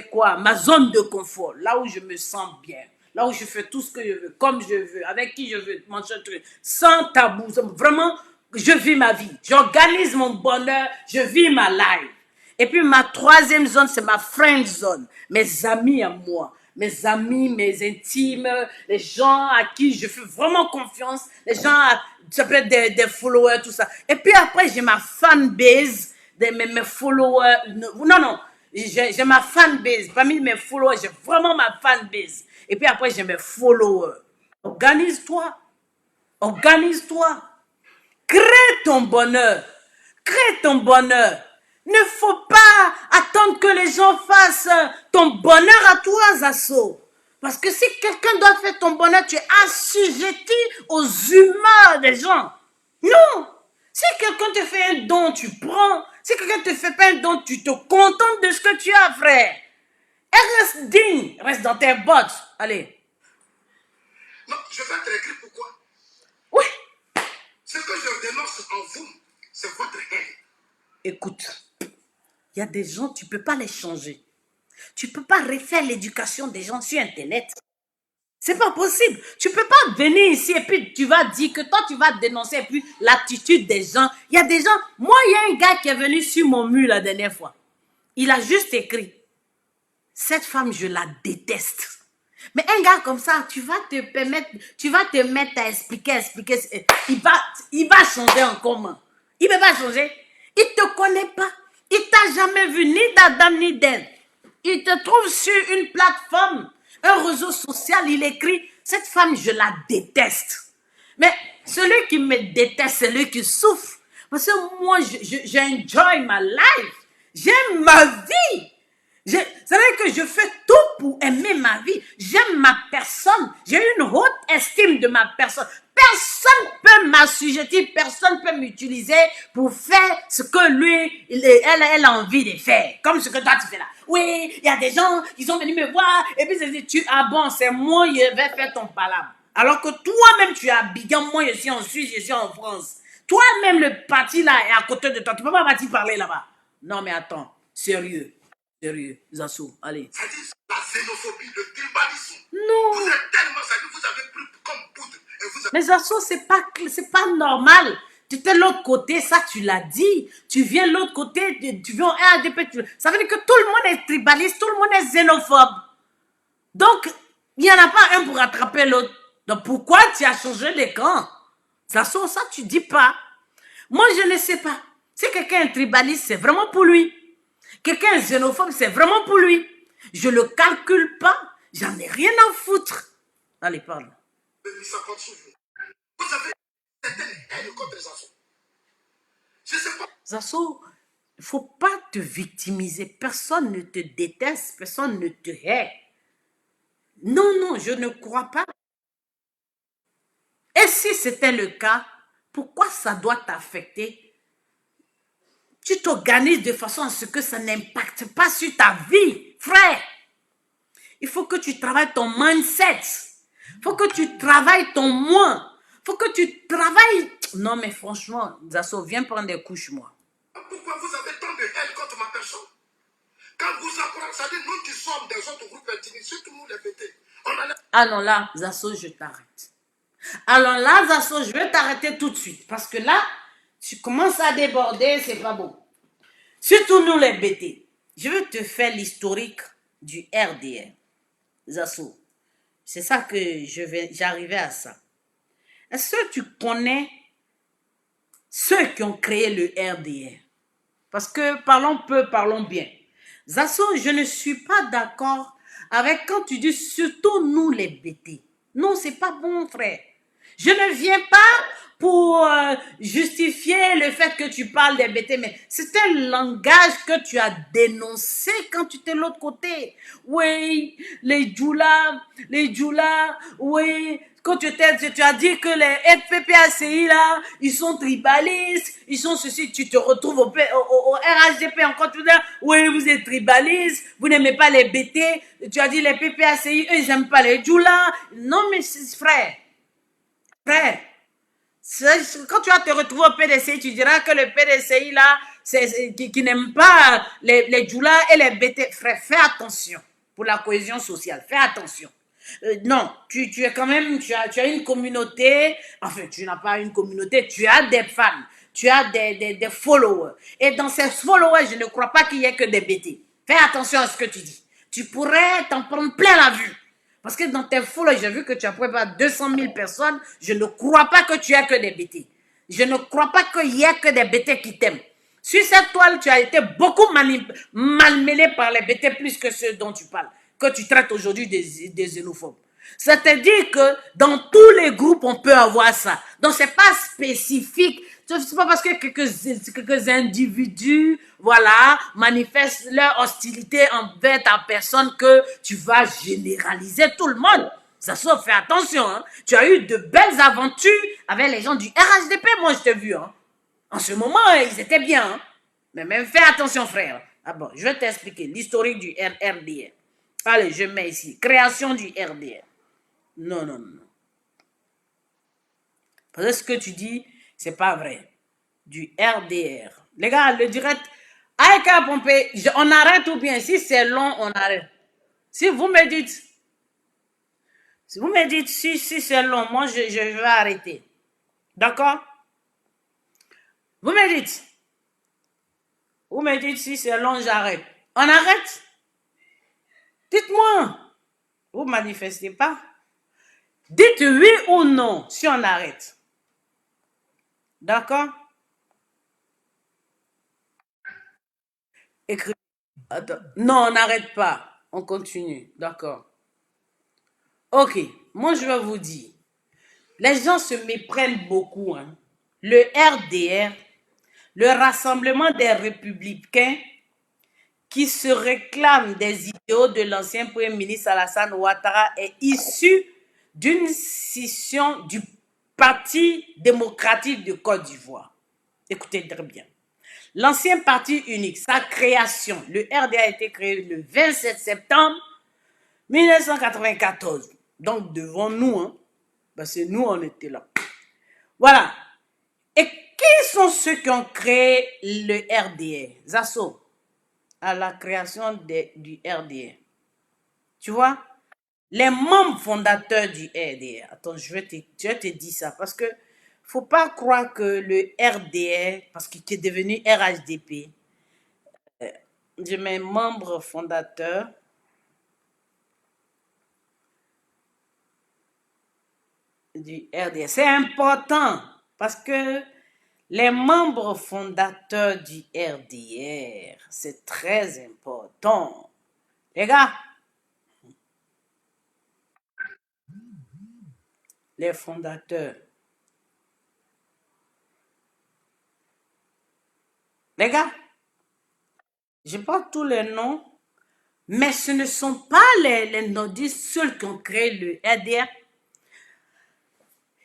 quoi? Ma zone de confort, là où je me sens bien, là où je fais tout ce que je veux, comme je veux, avec qui je veux, manger un truc, sans tabou, vraiment, je vis ma vie, j'organise mon bonheur, je vis ma life. Et puis ma troisième zone, c'est ma friend zone, mes amis à moi, mes amis, mes intimes, les gens à qui je fais vraiment confiance, les gens, ça peut être des followers, tout ça. Et puis après, j'ai ma fan base, mes followers. Non, j'ai ma fan base. Parmi mes followers, j'ai vraiment ma fan base. Et puis après, j'ai mes followers. Organise-toi. Crée ton bonheur. Ne faut pas attendre que les gens fassent ton bonheur à toi, Zasso. Parce que si quelqu'un doit faire ton bonheur, tu es assujetti aux humeurs des gens. Non. Si quelqu'un te fait un don, tu prends. Si quelqu'un te fait pas un don, tu te contentes de ce que tu as, frère. Et reste digne. Reste dans tes bottes. Allez. Non, je vais te écrire pourquoi. Oui. Ce que je dénonce en vous, c'est votre haine. Écoute, il y a des gens, tu ne peux pas les changer. Tu ne peux pas refaire l'éducation des gens sur Internet. C'est pas possible. Tu peux pas venir ici et puis tu vas dire que toi, tu vas dénoncer et puis l'attitude des gens. Il y a des gens... Moi, il y a un gars qui est venu sur mon mur la dernière fois. Il a juste écrit, cette femme, je la déteste. Mais un gars comme ça, tu vas te mettre à expliquer. Il va changer en commun. Il ne peut pas changer. Il ne te connaît pas. Il t'a jamais vu ni d'Adam ni d'Ève. Il te trouve sur une plateforme, un réseau social, il écrit, cette femme, je la déteste. Mais celui qui me déteste, c'est celui qui souffre. Parce que moi, j'enjoy ma life. J'aime ma vie. C'est vrai que je fais tout pour aimer ma vie. J'aime ma personne. J'ai une haute estime de ma personne. Personne ne peut m'assujettir, personne ne peut m'utiliser pour faire ce que lui, elle a envie de faire. Comme ce que toi tu fais là. Oui, il y a des gens qui sont venus me voir et puis ils disent, c'est moi, je vais faire ton palabre. Alors que toi-même tu es à Bigan, moi je suis en Suisse, je suis en France. Toi-même le parti là est à côté de toi. Tu ne peux pas partir parler là-bas. Non mais attends, sérieux, Zasso, allez. C'est-à-dire la xénophobie, le tribalisme. Non. Vous êtes tellement sérieux, vous avez pris comme poudre. Mais Zasso, c'est pas normal. Tu étais de l'autre côté, ça tu l'as dit. Tu viens de l'autre côté, tu viens au RDP. Ça veut dire que tout le monde est tribaliste, tout le monde est xénophobe. Donc, il n'y en a pas un pour attraper l'autre. Donc, pourquoi tu as changé les camps? Zasso, ça tu dis pas. Moi, je ne sais pas. Si quelqu'un est tribaliste, c'est vraiment pour lui. Quelqu'un est xénophobe, c'est vraiment pour lui. Je le calcule pas. J'en ai rien à foutre. Allez, parle. Vous avez certaines haines contre les enfants. Je sais pas. Zasso, il ne faut pas te victimiser. Personne ne te déteste, personne ne te hait. Non, je ne crois pas. Et si c'était le cas, pourquoi ça doit t'affecter? Tu t'organises de façon à ce que ça n'impacte pas sur ta vie, frère. Il faut que tu travailles ton mindset. Il faut que tu travailles ton moi. Il faut que tu travailles... Non, mais franchement, Zasso, viens prendre des couches, moi. Pourquoi vous avez tant de haine contre ma personne? Quand vous apprenez, ça dit nous qui sommes des autres groupes ethniques, surtout nous les bêtés. Ah non, là, Zasso, je t'arrête. Alors là, Zasso, je vais t'arrêter tout de suite. Parce que là, tu commences à déborder, c'est pas bon. Surtout nous les BT. Je vais te faire l'historique du RDR. Zasso. C'est ça que j'arrivais à ça. Est-ce que tu connais ceux qui ont créé le RDR? Parce que parlons peu, parlons bien. Zasso, je ne suis pas d'accord avec quand tu dis surtout nous les BT. Non, c'est pas bon, frère. Je ne viens pas pour justifier le fait que tu parles des BT, mais c'est un langage que tu as dénoncé quand tu étais de l'autre côté. Oui, les Djoula, oui. Quand tu as dit que les FPPACI là, ils sont tribalistes, ils sont ceci, tu te retrouves au RHDP encore tout là, oui, vous êtes tribalistes, vous n'aimez pas les BT, tu as dit les PPACI, eux, ils n'aiment pas les Djoula. Non, mais frère, quand tu vas te retrouver au PDCI, tu diras que le PDCI là, qui n'aime pas les Djoula et les BT. Frère, fais attention pour la cohésion sociale, fais attention. Non, tu es quand même, tu as une communauté, enfin, tu n'as pas une communauté, tu as des fans, tu as des followers. Et dans ces followers, je ne crois pas qu'il y ait que des BT. Fais attention à ce que tu dis. Tu pourrais t'en prendre plein la vue. Parce que dans tes followers, j'ai vu que tu as préparé 200 000 personnes. Je ne crois pas que tu aies que des BT. Je ne crois pas qu'il y ait que des BT qui t'aiment. Sur cette toile, tu as été beaucoup malmené par les BT plus que ceux dont tu parles, que tu traites aujourd'hui des xénophobes. C'est-à-dire que dans tous les groupes, on peut avoir ça. Donc, ce n'est pas spécifique. Ce n'est pas parce que quelques individus, voilà, manifestent leur hostilité envers ta personne que tu vas généraliser tout le monde. Ça se fait attention. Hein. Tu as eu de belles aventures avec les gens du RHDP, moi je t'ai vu. Hein. En ce moment, ils étaient bien. Hein. Mais même fais attention, frère. Ah bon, je vais t'expliquer l'historique du RDR. Allez, je mets ici. Création du RDR. Non. Parce que ce que tu dis, c'est pas vrai. Du RDR. Les gars, le direct, Aïka Pompé, on arrête ou bien si c'est long, on arrête. Si vous me dites si c'est long, moi je vais arrêter. D'accord? Vous me dites si c'est long, j'arrête. On arrête? Dites-moi. Vous manifestez pas? Dites oui ou non si on arrête. D'accord? Écris. Attends. Non, on n'arrête pas. On continue. D'accord. Ok. Moi, je vais vous dire. Les gens se méprennent beaucoup. Hein. Le RDR, le Rassemblement des Républicains, qui se réclame des idéaux de l'ancien Premier ministre Alassane Ouattara, est issu d'une scission du Parti démocratique de Côte d'Ivoire. Écoutez très bien. L'ancien parti unique, sa création, le RDA a été créé le 27 septembre 1994. Donc devant nous, hein, parce que nous, on était là. Voilà. Et qui sont ceux qui ont créé le RDA? Zasso, à la création du RDA. Tu vois? Les membres fondateurs du RDR. Attends, je vais te dire ça parce que faut pas croire que le RDR, parce qu'il est devenu RHDP, je mets membres fondateurs du RDR. C'est important parce que les membres fondateurs du RDR, c'est très important. Les gars, les fondateurs. Les gars, je pas tous les noms, mais ce ne sont pas les nordistes seuls qui ont créé le RDR.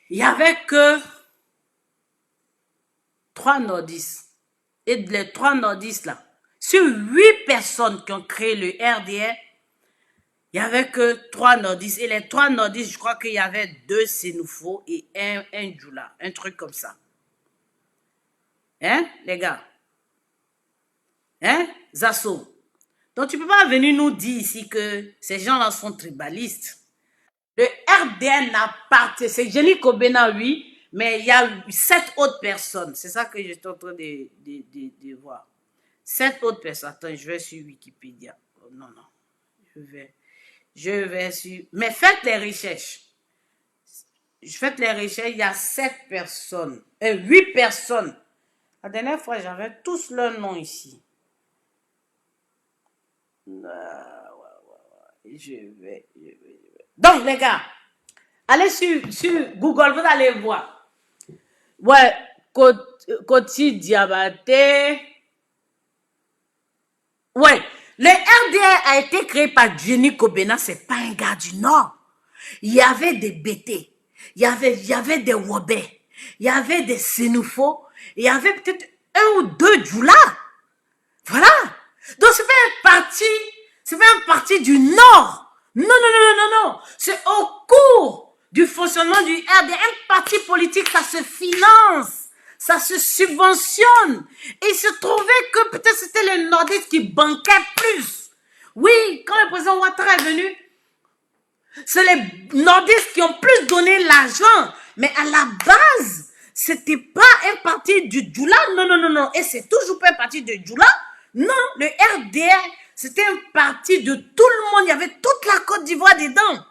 Il n'y avait que 3 nordistes. Et les 3 nordistes là, sur 8 personnes qui ont créé le RDR, Il n'y avait que 3 nordistes. Et les 3 nordistes, je crois qu'il y avait 2 Sénoufo et un Djoula. Un truc comme ça. Hein, les gars? Hein, Zasso? Donc, tu ne peux pas venir nous dire ici que ces gens-là sont tribalistes. Le RDN n'a pas... C'est Jenny Kobena, oui, mais il y a 7 autres personnes. C'est ça que j'étais en train de voir. 7 autres personnes. Attends, je vais sur Wikipédia. Oh, non, non. Je vais sur... Mais faites les recherches. Faites les recherches, il y a 7 personnes. 8 personnes. La dernière fois, j'avais tous leurs noms ici. Je vais. Donc, les gars, allez sur Google, vous allez voir. Ouais, Koti Diabaté. Ouais, le RDR a été créé par Jenny Kobena, c'est pas un gars du Nord. Il y avait des BT, il y avait des Wobé, il y avait des Sénoufo, il y avait peut-être 1 ou 2 Djoula. Voilà. Donc, c'est pas un parti du Nord. Non, non, non, non, non, non. C'est au cours du fonctionnement du RDR. Un parti politique, ça se finance, ça se subventionne. Et il se trouvait que peut-être c'était les nordistes qui banquaient plus. Oui, quand le président Ouattara est venu, c'est les nordistes qui ont plus donné l'argent. Mais à la base, c'était pas un parti du Djoula. Non, non, non, non. Et c'est toujours pas un parti de Djoula. Non, le RDR, c'était un parti de tout le monde. Il y avait toute la Côte d'Ivoire dedans.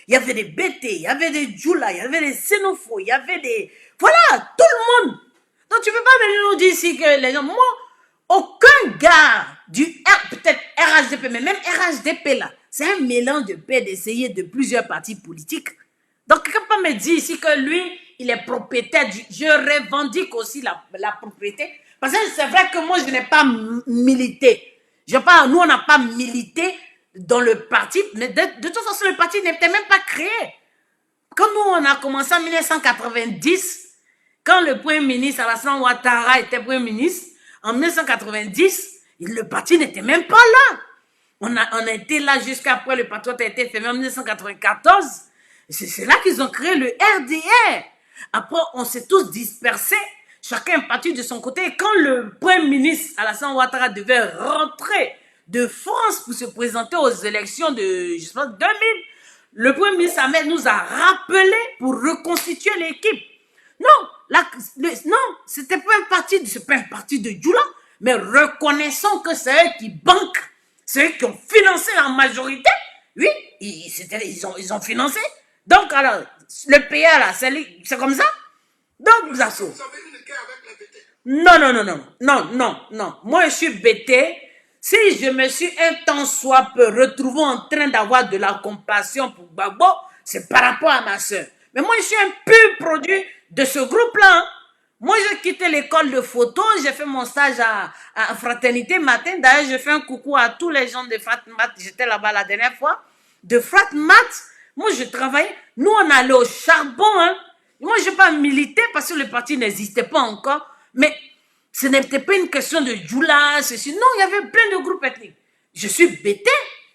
Il y avait des BT, il y avait des Djoula, il y avait des Sénoufo, il y avait des... Voilà, tout le monde. Donc tu ne peux pas venir nous dire ici que les gens... Moi, aucun gars du peut-être RHDP, mais même RHDP là, c'est un mélange de PDCI de plusieurs partis politiques. Donc quelqu'un peut me dire ici que lui, il est propriétaire du... Je revendique aussi la propriété. Parce que c'est vrai que moi, je n'ai pas milité. Nous, on n'a pas milité dans le parti. Mais de toute façon, le parti n'était même pas créé. Quand nous, on a commencé en 1990, quand le Premier ministre Alassane Ouattara était Premier ministre, en 1990, le parti n'était même pas là. On a été là jusqu'après le parti a été fermé en 1994. C'est là qu'ils ont créé le RDR. Après, on s'est tous dispersés. Chacun est parti de son côté. Et quand le Premier ministre Alassane Ouattara devait rentrer de France pour se présenter aux élections de, je pense, 2000, le Premier ministre Ahmed nous a rappelé pour reconstituer l'équipe. Non, non, c'était pas un parti, c'est pas un parti de Djoula, mais reconnaissons que c'est eux qui banquent, c'est eux qui ont financé en majorité. Oui, ils ont financé. Donc, alors, le PR là, c'est comme ça. Donc, vous assauts. Non, non, non, non, non, non, non. Moi, je suis bêté. Si je me suis un temps soit peu retrouvé en train d'avoir de la compassion pour Gbagbo, c'est par rapport à ma soeur. Mais moi, je suis un pur produit de ce groupe-là. Hein. Moi, j'ai quitté l'école de photo, j'ai fait mon stage à Fraternité Matin. D'ailleurs, je fais un coucou à tous les gens de Fratmat. J'étais là-bas la dernière fois. De Fratmat, moi, je travaillais. Nous, on allait au charbon. Hein. Moi, je n'ai pas milité parce que le parti n'existait pas encore. Mais ce n'était pas une question de Djoula, ceci. Non, il y avait plein de groupes ethniques. Je suis bêté.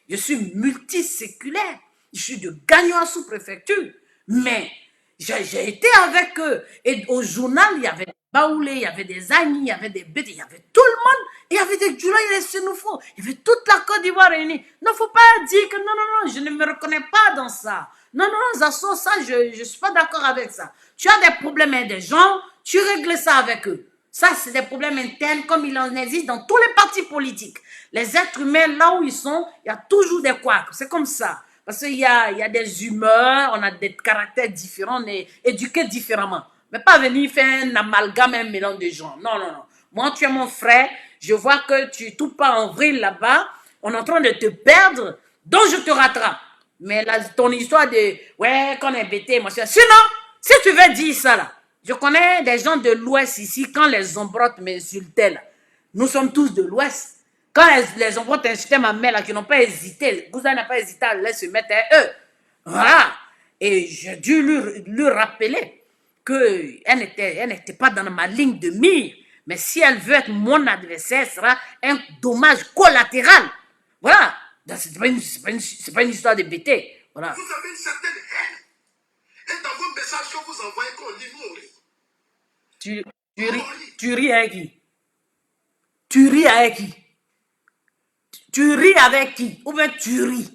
Je suis multiséculaire. Je suis de Gagnon sous-préfecture. Mais j'ai été avec eux. Et au journal, il y avait des Baoulés, il y avait des Agnis, il y avait des Bété, il y avait tout le monde. Et il y avait des Djoula, il y avait des Sénoufo. Il y avait toute la Côte d'Ivoire réunie. Non, il ne faut pas dire que non, non, non, je ne me reconnais pas dans ça. Non, non, non, Zasso, ça, je ne suis pas d'accord avec ça. Tu as des problèmes avec des gens, tu règles ça avec eux. Ça, c'est des problèmes internes comme il en existe dans tous les partis politiques. Les êtres humains, là où ils sont, il y a toujours des couacs. C'est comme ça. Parce qu'il y a des humeurs, on a des caractères différents, on est éduqués différemment. Mais pas venir faire un amalgame, un mélange de gens. Non, non, non. Moi, tu es mon frère. Je vois que tu tout pas en vrille là-bas. On est en train de te perdre. Donc, je te rattrape. Mais là, ton histoire de, ouais, qu'on est bêté, moi, sinon, si tu veux dire ça, là, je connais des gens de l'Ouest ici, quand les ombrottes m'insultaient, là, nous sommes tous de l'Ouest. Quand les ombrottes insultaient ma mère, là, qui n'ont pas hésité, Gouza n'a pas hésité à les se mettre à eux. Voilà. Et j'ai dû lui rappeler qu'elle n'était pas dans ma ligne de mire. Mais si elle veut être mon adversaire, ce sera un dommage collatéral. Voilà. C'est pas une histoire de bêter. Voilà. Vous avez une certaine haine. Et dans vos messages que vous envoyez, qu'on lit, nous on rit. Tu ris avec qui? Tu ris avec qui? Tu ris avec qui? Ou bien tu ris?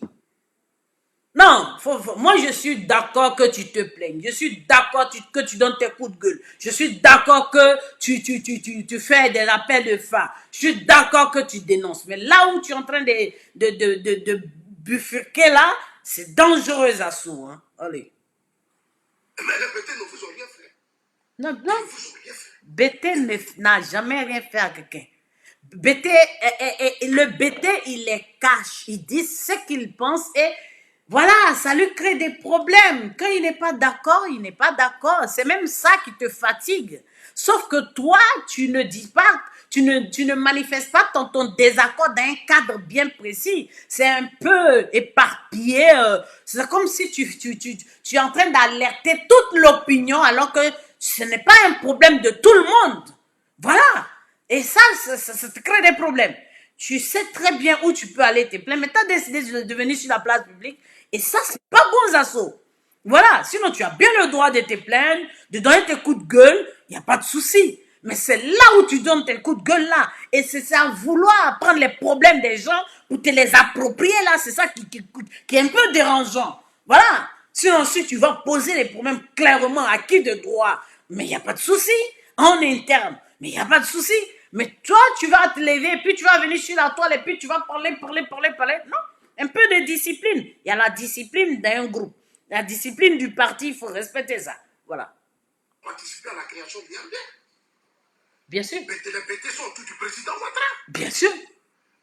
Non, moi je suis d'accord que tu te plaignes. Je suis d'accord que tu donnes tes coups de gueule. Je suis d'accord que tu fais des appels de phare. Je suis d'accord que tu dénonces. Mais là où tu es en train de bifurquer là, c'est dangereux à sous. Hein. Allez. Mais les bêtés ne vous ont rien fait. Non, Ils ne vous ont rien fait. Bété n'a jamais rien fait à quelqu'un. Bété, le Bété, il les cache. Il dit ce qu'il pense et voilà, ça lui crée des problèmes. Quand il n'est pas d'accord, il n'est pas d'accord. C'est même ça qui te fatigue. Sauf que toi, tu ne dis pas, tu ne manifestes pas ton désaccord dans un cadre bien précis. C'est un peu éparpillé. C'est comme si tu es en train d'alerter toute l'opinion alors que ce n'est pas un problème de tout le monde. Voilà. Et ça te crée des problèmes. Tu sais très bien où tu peux aller te plaindre, mais tu as décidé de venir sur la place publique. Et ça, c'est pas bon, Zasso. Voilà. Sinon, tu as bien le droit de te plaindre, de donner tes coups de gueule. Il n'y a pas de souci. Mais c'est là où tu donnes tes coups de gueule là. Et c'est ça, vouloir prendre les problèmes des gens pour te les approprier là. C'est ça qui est un peu dérangeant. Voilà. Sinon, si tu vas poser les problèmes clairement à qui de droit, mais il n'y a pas de souci. En interne. Mais il n'y a pas de souci. Mais toi, tu vas te lever, puis tu vas venir sur la toile, et puis tu vas parler. Non. Un peu de discipline. Il y a la discipline d'un groupe. La discipline du parti, il faut respecter ça. Voilà. Participer à la création du MD. Bien sûr. Mais les bêtés sont autour du président Ouattara. Bien sûr.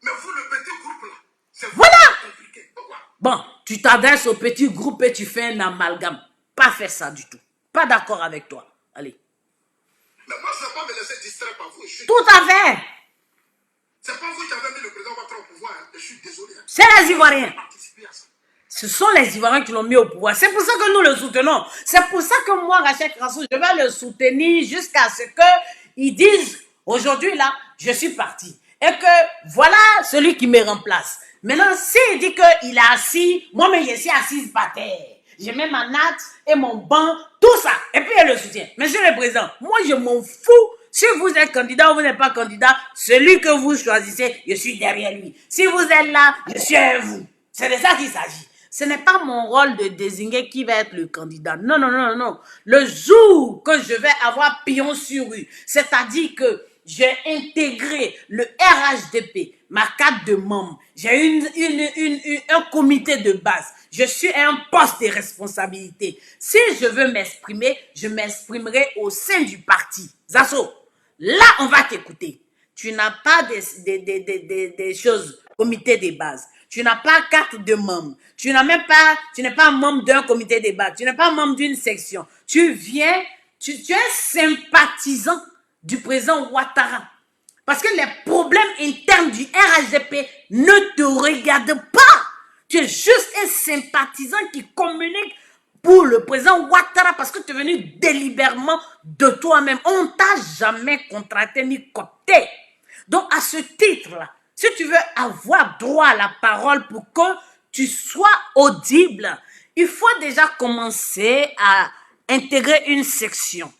Mais vous, le petit groupe là, c'est voilà compliqué. Pourquoi? Bon, tu t'adresses au petit groupe et tu fais un amalgame. Pas faire ça du tout. Pas d'accord avec toi. Allez. Mais moi, je ne vais pas me laisser distraire par vous. Tout à fait. C'est pas vous qui avez mis le président Ouattara au pouvoir. Hein. Je suis désolé. Hein. C'est les Ivoiriens. Ça. Ce sont les Ivoiriens qui l'ont mis au pouvoir. C'est pour ça que nous le soutenons. C'est pour ça que moi, Rachel Krasso, je vais le soutenir jusqu'à ce qu'ils disent, aujourd'hui là, je suis parti. Et que voilà celui qui me remplace. Maintenant, s'il dit qu'il est assis, moi-même je suis assise par terre. J'ai même ma natte et mon banc, tout ça. Et puis elle le soutient. Monsieur le Président, moi je m'en fous. Si vous êtes candidat ou vous n'êtes pas candidat, celui que vous choisissez, je suis derrière lui. Si vous êtes là, je suis avec vous. C'est de ça qu'il s'agit. Ce n'est pas mon rôle de désigner qui va être le candidat. Non, non, non, non. Le jour que je vais avoir pion sur rue, c'est-à-dire que j'ai intégré le RHDP, ma carte de membre, j'ai un comité de base, je suis à un poste de responsabilité. Si je veux m'exprimer, je m'exprimerai au sein du parti. Zasso, là on va t'écouter. Tu n'as pas des choses, comité de base. Tu n'as pas carte de membre. Tu n'es pas membre d'un comité de base. Tu n'es pas membre d'une section. Tu viens, tu es sympathisant du président Ouattara. Parce que les problèmes internes du RHDP ne te regardent pas. Tu es juste un sympathisant qui communique pour le président Ouattara parce que tu es venu délibérément de toi-même. On ne t'a jamais contracté ni coopté. Donc, à ce titre-là, si tu veux avoir droit à la parole pour que tu sois audible, il faut déjà commencer à intégrer une section.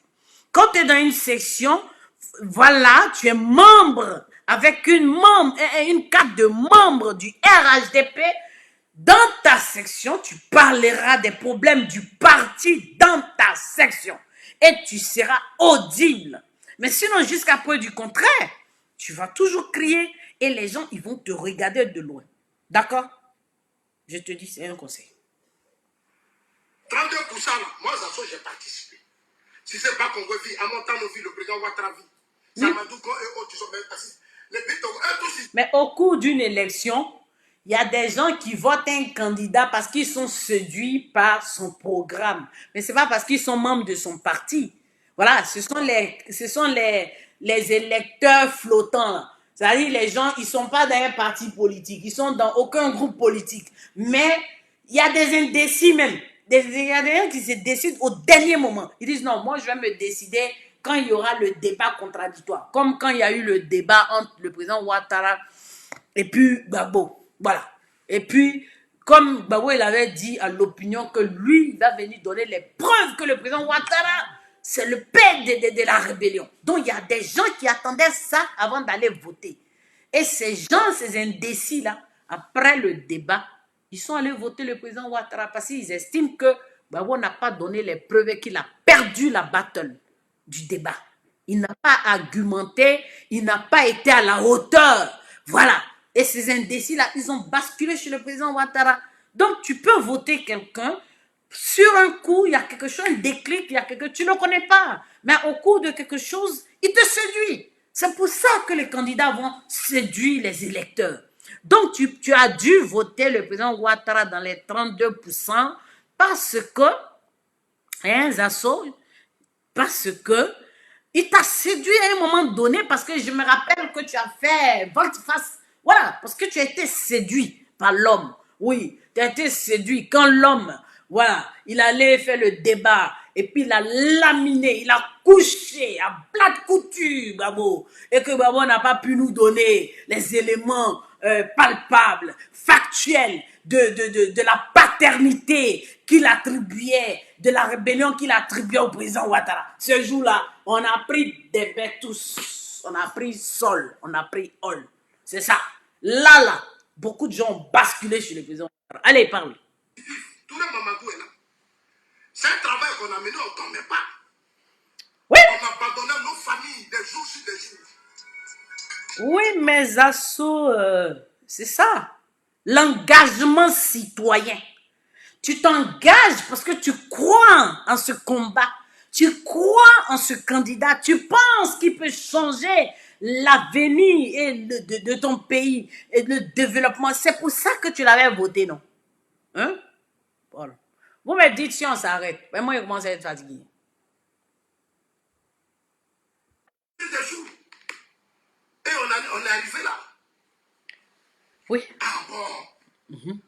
Quand tu es dans une section, voilà, tu es membre avec une carte de membre du RHDP. Dans ta section, tu parleras des problèmes du parti dans ta section et tu seras audible. Mais sinon, jusqu'à preuve du contraire, tu vas toujours crier et les gens, ils vont te regarder de loin. D'accord? Je te dis, c'est un conseil. 32% là, moi, j'ai participé. Si c'est pas qu'on vit, à mon temps, on vit, le président Ouattara vit. Samadouko et autres, ils sont même assis. Mais au cours d'une élection, il y a des gens qui votent un candidat parce qu'ils sont séduits par son programme. Mais ce n'est pas parce qu'ils sont membres de son parti. Voilà, ce sont les électeurs flottants. C'est-à-dire les gens, ils ne sont pas dans un parti politique. Ils ne sont dans aucun groupe politique. Mais il y a des indécis même. Il y a des gens qui se décident au dernier moment. Ils disent non, moi je vais me décider quand il y aura le débat contradictoire. Comme quand il y a eu le débat entre le président Ouattara et puis Gbagbo. Voilà. Et puis, comme Gbagbo il avait dit à l'opinion que lui, il va venir donner les preuves que le président Ouattara, c'est le père de la rébellion. Donc, il y a des gens qui attendaient ça avant d'aller voter. Et ces gens, ces indécis-là, après le débat, ils sont allés voter le président Ouattara parce qu'ils estiment que Gbagbo n'a pas donné les preuves et qu'il a perdu la battle du débat. Il n'a pas argumenté, il n'a pas été à la hauteur. Voilà. Et ces indécis-là, ils ont basculé chez le président Ouattara. Donc, tu peux voter quelqu'un, sur un coup, il y a quelque chose, un déclic, il y a quelque chose, tu ne le connais pas. Mais au cours de quelque chose, il te séduit. C'est pour ça que les candidats vont séduire les électeurs. Donc, tu as dû voter le président Ouattara dans les 32% parce que, hein, Zasso, parce que il t'a séduit à un moment donné parce que je me rappelle que tu as fait volte-face. Voilà, parce que tu as été séduit par l'homme. Oui, tu as été séduit quand l'homme, voilà, il allait faire le débat et puis il a laminé, il a couché à plat de couture, Gbagbo, et que Gbagbo n'a pas pu nous donner les éléments palpables, factuels de la paternité qu'il attribuait, de la rébellion qu'il attribuait au président Ouattara. Ce jour-là, on a pris des bêtes tous. On a pris sol, on a pris all. C'est ça. Là, beaucoup de gens ont basculé chez le président Ouattara. Allez, parle. Tout le Mamadou est là. C'est un travail qu'on a mené, on ne dormait pas. Oui. On a abandonné nos familles des jours sur des jours. Oui, mais Zasso, c'est ça. L'engagement citoyen. Tu t'engages parce que tu crois en ce combat. Tu crois en ce candidat. Tu penses qu'il peut changer l'avenir de ton pays et le développement. C'est pour ça que tu l'avais voté, non? Hein? Voilà. Vous me dites si on s'arrête. Mais moi, je commence à être fatigué. Des jours. Et on est arrivé là. Oui. Ah bon?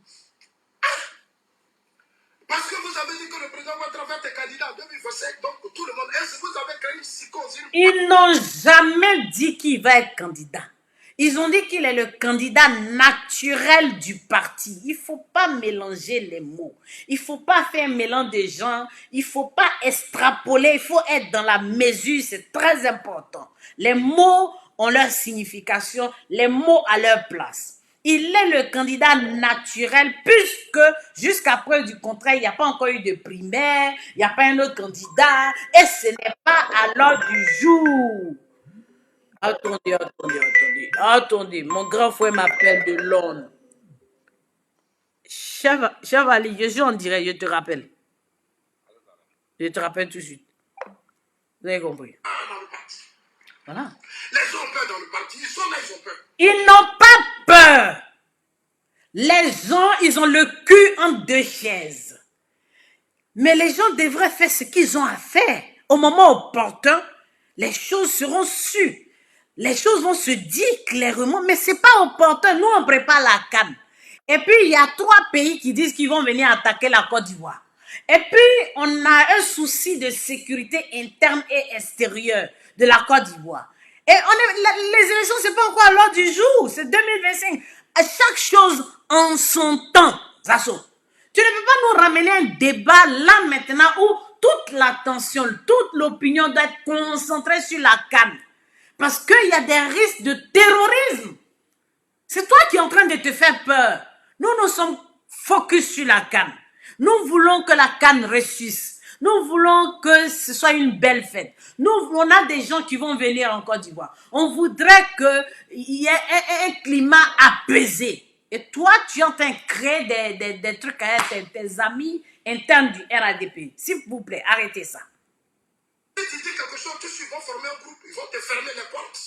Parce que vous avez dit que le président Ouattara est candidat en 2025, donc tout le monde, est-ce que vous avez créé une psychose? Ils n'ont jamais dit qu'il va être candidat. Ils ont dit qu'il est le candidat naturel du parti. Il ne faut pas mélanger les mots. Il ne faut pas faire un mélange de gens. Il ne faut pas extrapoler. Il faut être dans la mesure. C'est très important. Les mots ont leur signification. Les mots à leur place. Il est le candidat naturel puisque jusqu'à preuve du contraire, il n'y a pas encore eu de primaire, il n'y a pas un autre candidat et ce n'est pas à l'ordre du jour. Attendez, mon grand frère m'appelle de Londres. Chevalier, je suis en direct, je te rappelle. Je te rappelle tout de suite. Vous avez compris? Dans le parti. Voilà. Les gens ont peur dans le parti, ils sont là, ils ont peur. Ils n'ont pas peur. Les gens, ils ont le cul entre deux chaises. Mais les gens devraient faire ce qu'ils ont à faire. Au moment opportun, les choses seront sues. Les choses vont se dire clairement, mais ce n'est pas opportun. Nous, on prépare la CAN. Et puis, il y a 3 pays qui disent qu'ils vont venir attaquer la Côte d'Ivoire. Et puis, on a un souci de sécurité interne et extérieure de la Côte d'Ivoire. Et les élections, ce n'est pas encore à l'ordre du jour. C'est 2025. À chaque chose en son temps, Zasso. Tu ne peux pas nous ramener un débat là maintenant où toute l'attention, toute l'opinion doit être concentrée sur la CAN. Parce qu'il y a des risques de terrorisme. C'est toi qui es en train de te faire peur. Nous sommes focus sur la CAN. Nous voulons que la CAN réussisse. Nous voulons que ce soit une belle fête. On a des gens qui vont venir en Côte d'Ivoire. On voudrait qu'il y ait un climat apaisé. Et toi, tu es en train de créer des trucs avec tes amis internes du RADP. S'il vous plaît, arrêtez ça. Si tu dis quelque chose, tous ils vont former un groupe, ils vont te fermer les portes.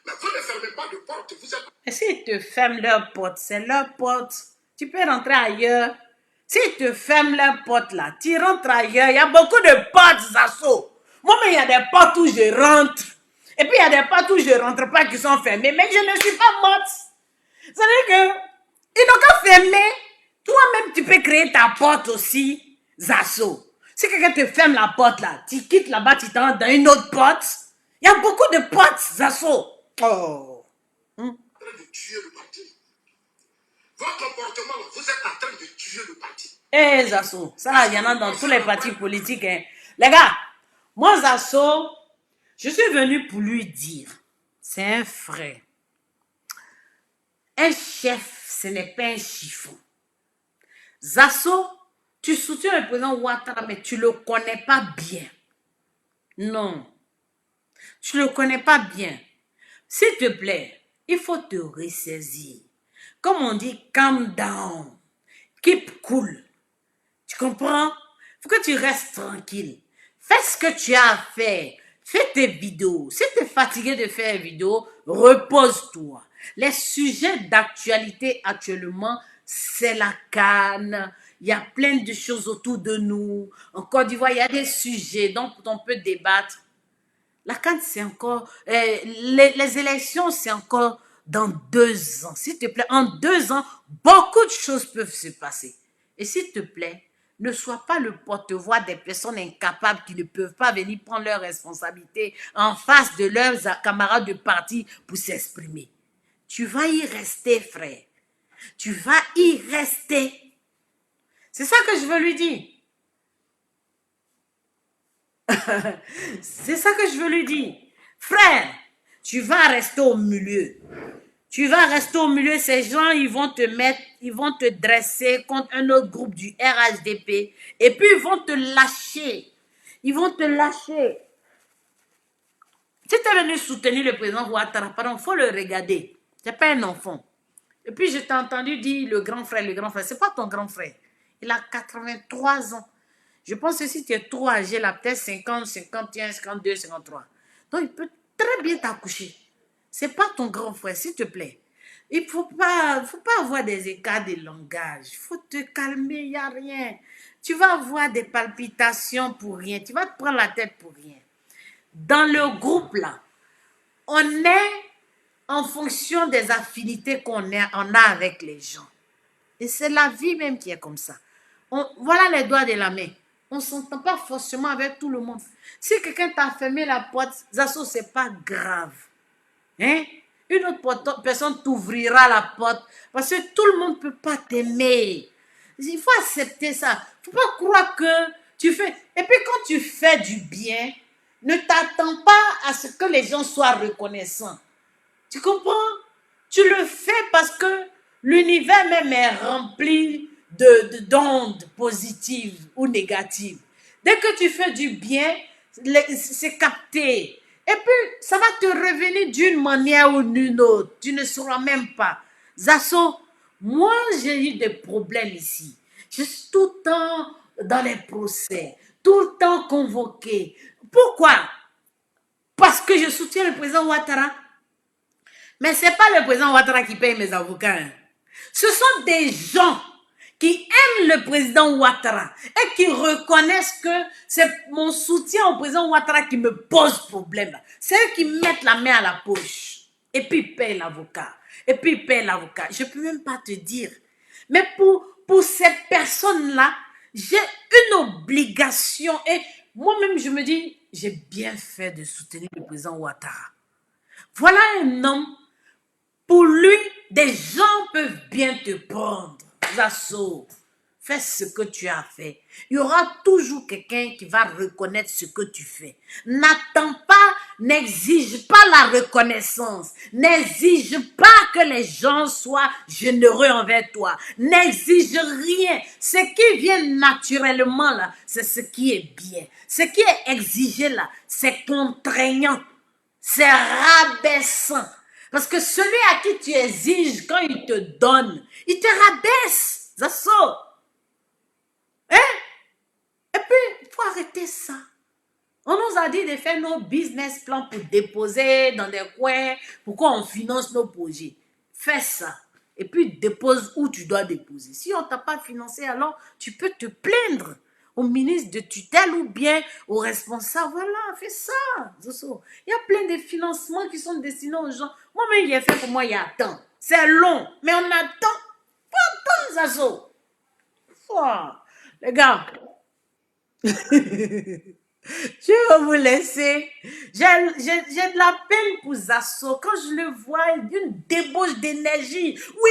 Mais vous ne fermez pas de porte. Vous êtes... Et s'ils te ferment leurs portes, c'est leur porte. Tu peux rentrer ailleurs. S'ils te ferment leurs portes là, tu rentres ailleurs. Il y a beaucoup de portes, Zasso. Moi-même, il y a des portes où je rentre. Et puis, il y a des portes où je ne rentre pas qui sont fermées. Mais je ne suis pas morte. Ça veut dire que ils n'ont qu'à fermer. Toi-même, tu peux créer ta porte aussi, Zasso. Si quelqu'un te ferme la porte là, tu quittes là-bas, tu t'entres dans une autre porte. Il y a beaucoup de portes, Zasso. Oh. en train de tuer le parti. Votre comportement, vous êtes en train de tuer le parti. Eh, Zasso, ça là, il y en a dans tous les partis politiques. Hein. Les gars, moi, Zasso, je suis venu pour lui dire, c'est un frère. Un chef, ce n'est pas un chiffon. Zasso, tu soutiens le président Ouattara, mais tu ne le connais pas bien. Non, tu ne le connais pas bien. S'il te plaît, il faut te ressaisir. Comme on dit, calm down, keep cool. Tu comprends? Il faut que tu restes tranquille. Fais ce que tu as à faire. Fais tes vidéos. Si tu es fatigué de faire des vidéos, repose-toi. Les sujets d'actualité actuellement, c'est la CAN. Il y a plein de choses autour de nous. En Côte d'Ivoire, il y a des sujets dont on peut débattre. La CAN, c'est encore... les élections, c'est encore dans 2 ans. S'il te plaît, en 2 ans, beaucoup de choses peuvent se passer. Et s'il te plaît, ne sois pas le porte-voix des personnes incapables qui ne peuvent pas venir prendre leurs responsabilités en face de leurs camarades de parti pour s'exprimer. Tu vas y rester, frère. Tu vas y rester. C'est ça que je veux lui dire. C'est ça que je veux lui dire. Frère, tu vas rester au milieu. Tu vas rester au milieu. Ces gens, ils vont te dresser contre un autre groupe du RHDP. Et puis, ils vont te lâcher. Ils vont te lâcher. Si tu es venu soutenir le président Ouattara, pardon, il faut le regarder. Tu n'es pas un enfant. Et puis, je t'ai entendu dire le grand frère, le grand frère. Ce n'est pas ton grand frère. Il a 83 ans. Je pense que si tu es trop âgé, là, peut-être 50, 51, 52, 53. Donc, il peut très bien t'accoucher. Ce n'est pas ton grand frère, s'il te plaît. Il ne faut pas avoir des écarts de langage. Il faut te calmer, il n'y a rien. Tu vas avoir des palpitations pour rien. Tu vas te prendre la tête pour rien. Dans le groupe, là, on est en fonction des affinités qu'on a avec les gens. Et c'est la vie même qui est comme ça. Voilà les doigts de la main. On ne s'entend pas forcément avec tout le monde. Si quelqu'un t'a fermé la porte, Zasso, ce n'est pas grave. Hein? Une autre personne t'ouvrira la porte parce que tout le monde ne peut pas t'aimer. Il faut accepter ça. Il ne faut pas croire que tu fais... Et puis quand tu fais du bien, ne t'attends pas à ce que les gens soient reconnaissants. Tu comprends? Tu le fais parce que l'univers même est rempli d'ondes positives ou négatives. Dès que tu fais du bien, c'est capté. Et puis, ça va te revenir d'une manière ou d'une autre. Tu ne sauras même pas. Zasso, moi, j'ai eu des problèmes ici. Je suis tout le temps dans les procès, tout le temps convoqué. Pourquoi? Parce que je soutiens le président Ouattara. Mais ce n'est pas le président Ouattara qui paye mes avocats. Hein. Ce sont des gens qui aiment le président Ouattara et qui reconnaissent que c'est mon soutien au président Ouattara qui me pose problème. C'est eux qui mettent la main à la poche et puis payent l'avocat. Et puis payent l'avocat. Je ne peux même pas te dire. Mais pour ces personnes-là, j'ai une obligation. Et moi-même, je me dis, j'ai bien fait de soutenir le président Ouattara. Voilà un homme, pour lui, des gens peuvent bien te prendre. Zasso, fais ce que tu as fait. Il y aura toujours quelqu'un qui va reconnaître ce que tu fais. N'attends pas, n'exige pas la reconnaissance. N'exige pas que les gens soient généreux envers toi. N'exige rien. Ce qui vient naturellement là, c'est ce qui est bien. Ce qui est exigé là, c'est contraignant. C'est rabaissant. Parce que celui à qui tu exiges, quand il te donne, il te rabaisse. Zasso. Hein? Et puis, il faut arrêter ça. On nous a dit de faire nos business plans pour déposer dans des coins. Pourquoi on finance nos projets? Fais ça. Et puis, dépose où tu dois déposer. Si on ne t'a pas financé, alors tu peux te plaindre au ministre de tutelle ou bien au responsable. Voilà, fais ça. Zasso. Il y a plein de financements qui sont destinés aux gens. Moi-même, il est fait pour moi il y a temps. C'est long, mais on attend. Faut attendre, Zasso. Oh, les gars. Je vais vous laisser. J'ai de la peine pour Zasso. Quand je le vois, une débauche d'énergie. Oui,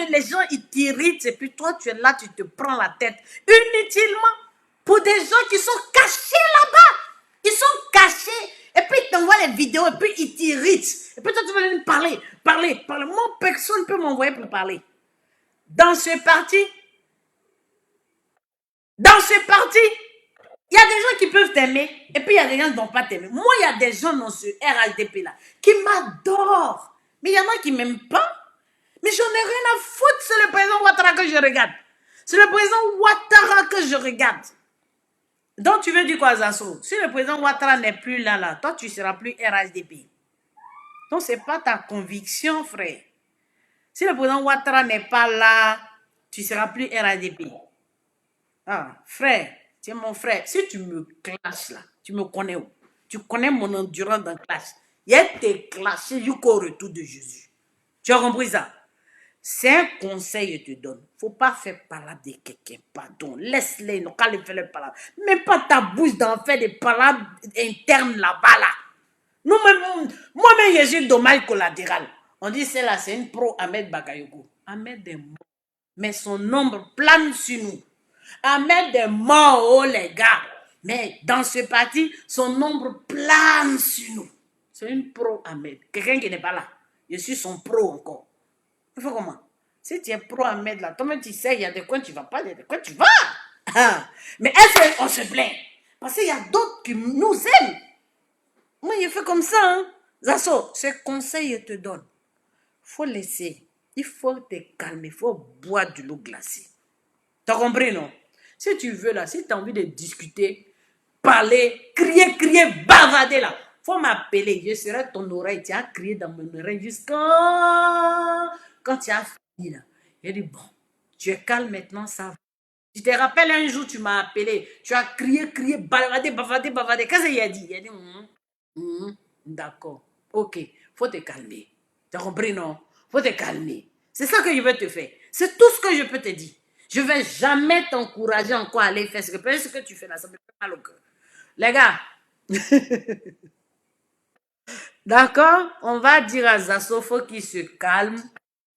les gens, ils t'irritent. Et puis toi, tu es là, tu te prends la tête. Inutilement. Pour des gens qui sont cachés là-bas. Ils sont cachés. Et puis, ils t'envoient les vidéos. Et puis, ils t'irritent. Et puis, toi, tu veux venir parler. Moi, personne ne peut m'envoyer pour parler. Dans ce parti, il y a des gens qui peuvent t'aimer et puis il y a des gens qui ne vont pas t'aimer. Moi, il y a des gens dans ce RHDP-là qui m'adorent. Mais il y en a qui ne m'aiment pas. Mais j'en ai rien à foutre. C'est le président Ouattara que je regarde. C'est le président Ouattara que je regarde. Donc, tu veux dire quoi, Zasso? Si le président Ouattara n'est plus là, toi, tu ne seras plus RHDP. Donc, ce n'est pas ta conviction, frère. Si le président Ouattara n'est pas là, tu ne seras plus RHDP. Ah, frère, tu es mon frère. Si tu me clashes là, tu me connais où? Tu connais mon endurance dans clash. Il a été clashé jusqu'au retour de Jésus. Tu as compris ça? C'est un conseil que je te donne. Il ne faut pas faire parler de quelqu'un. Pardon. Laisse-les. Non, quand ils font les palabres. Même pas ta bouche d'en faire des palabres internes là-bas là. Moi-même, j'ai dommage collatéral. On dit c'est là, c'est une pro Ahmed Bakayoko. Ahmed est mort. Mais son ombre plane sur nous. Ahmed est mort, oh les gars. Mais dans ce parti, son ombre plane sur nous. C'est une pro Ahmed. Quelqu'un qui n'est pas là. Je suis son pro encore. Il faut comment? Si tu es pro Ahmed là, toi-même tu sais, il y a des coins tu ne vas pas, il y a des coins tu vas. Mais est-ce qu'on se plaint? Parce qu'il y a d'autres qui nous aiment. Moi, je fais comme ça. Hein? Zasso, ce conseil, je te donne. Il faut laisser. Il faut te calmer. Il faut boire de l'eau glacée. Tu as compris, non? Si tu veux, là, si tu as envie de discuter, parler, crier, bavarder, là, il faut m'appeler. Je serai ton oreille. Tu as crié dans mon oreille jusqu'à... Quand tu as fini, là, j'ai dit, bon, tu es calme maintenant, ça va. Tu te rappelles un jour, tu m'as appelé. Tu as crié, bavarder. Qu'est-ce qu'il a dit? Il a dit, d'accord, ok, faut te calmer. Tu as compris, non? Faut te calmer. C'est ça que je veux te faire. C'est tout ce que je peux te dire. Je ne vais jamais t'encourager encore à aller faire ce que tu fais là. Ça me fait mal au cœur. Les gars, d'accord? On va dire à Zasso, faut qu'il se calme.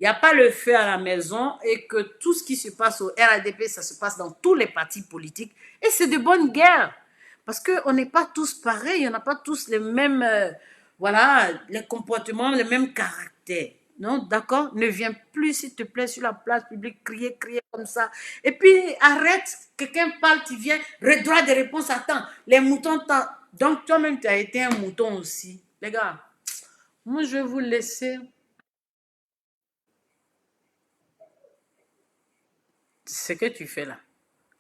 Il n'y a pas le feu à la maison et que tout ce qui se passe au RADP, ça se passe dans tous les partis politiques. Et c'est de bonne guerre. Parce qu'on n'est pas tous pareils, on n'a pas tous les mêmes, voilà, les comportements, les mêmes caractères. Non, d'accord? Ne viens plus, s'il te plaît, sur la place publique, crier comme ça. Et puis, arrête, quelqu'un parle, tu viens, droit de réponse, attends. Les moutons, donc toi-même, tu as été un mouton aussi. Les gars, moi, je vais vous laisser. Ce que tu fais là,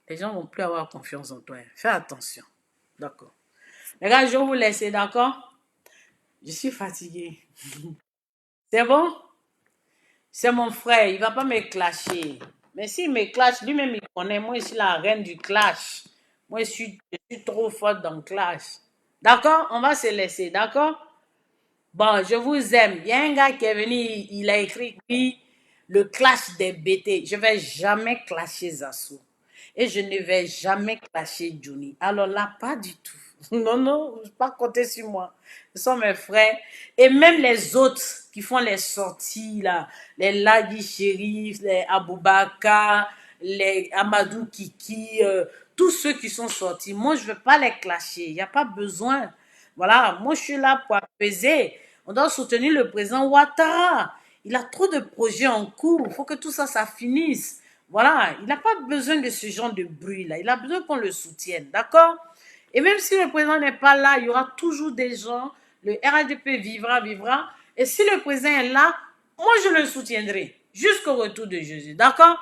les gens vont plus avoir confiance en toi. Fais attention. D'accord. Les gars, je vais vous laisser, d'accord? Je suis fatiguée. C'est bon? C'est mon frère, il ne va pas me clasher. Mais s'il me clash, lui-même, il connaît. Moi, je suis la reine du clash. Moi, je suis trop forte dans le clash. D'accord? On va se laisser, d'accord? Bon, je vous aime. Il y a un gars qui est venu, il a écrit, oui, le clash des BT. Je ne vais jamais clasher Zasso. Et je ne vais jamais clasher Johnny. Alors là, pas du tout. Non, pas compter sur moi. Ce sont mes frères. Et même les autres qui font les sorties, là, les Ladi Shérif, les Aboubaka, les Amadou Kiki, tous ceux qui sont sortis, moi, je ne veux pas les clasher. Il n'y a pas besoin. Voilà, moi, je suis là pour apaiser. On doit soutenir le président Ouattara. Il a trop de projets en cours. Il faut que tout ça, ça finisse. Voilà, il n'a pas besoin de ce genre de bruit-là. Il a besoin qu'on le soutienne, d'accord? Et même si le président n'est pas là, il y aura toujours des gens. Le RADP vivra. Et si le président est là, moi, je le soutiendrai jusqu'au retour de Jésus, d'accord?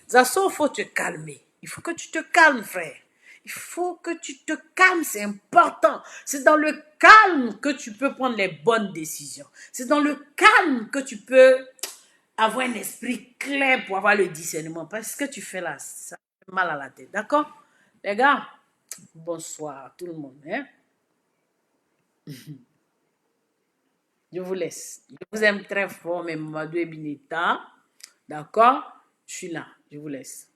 Zasso, il faut te calmer. Il faut que tu te calmes, frère. Il faut que tu te calmes, c'est important. C'est dans le calme que tu peux prendre les bonnes décisions. C'est dans le calme que tu peux avoir un esprit clair pour avoir le discernement. Parce que ce que tu fais là, ça fait mal à la tête. D'accord? Les gars, bonsoir tout le monde. Hein? Je vous laisse. Je vous aime très fort, mais Mamadou Ebineta. D'accord? Je suis là. Je vous laisse.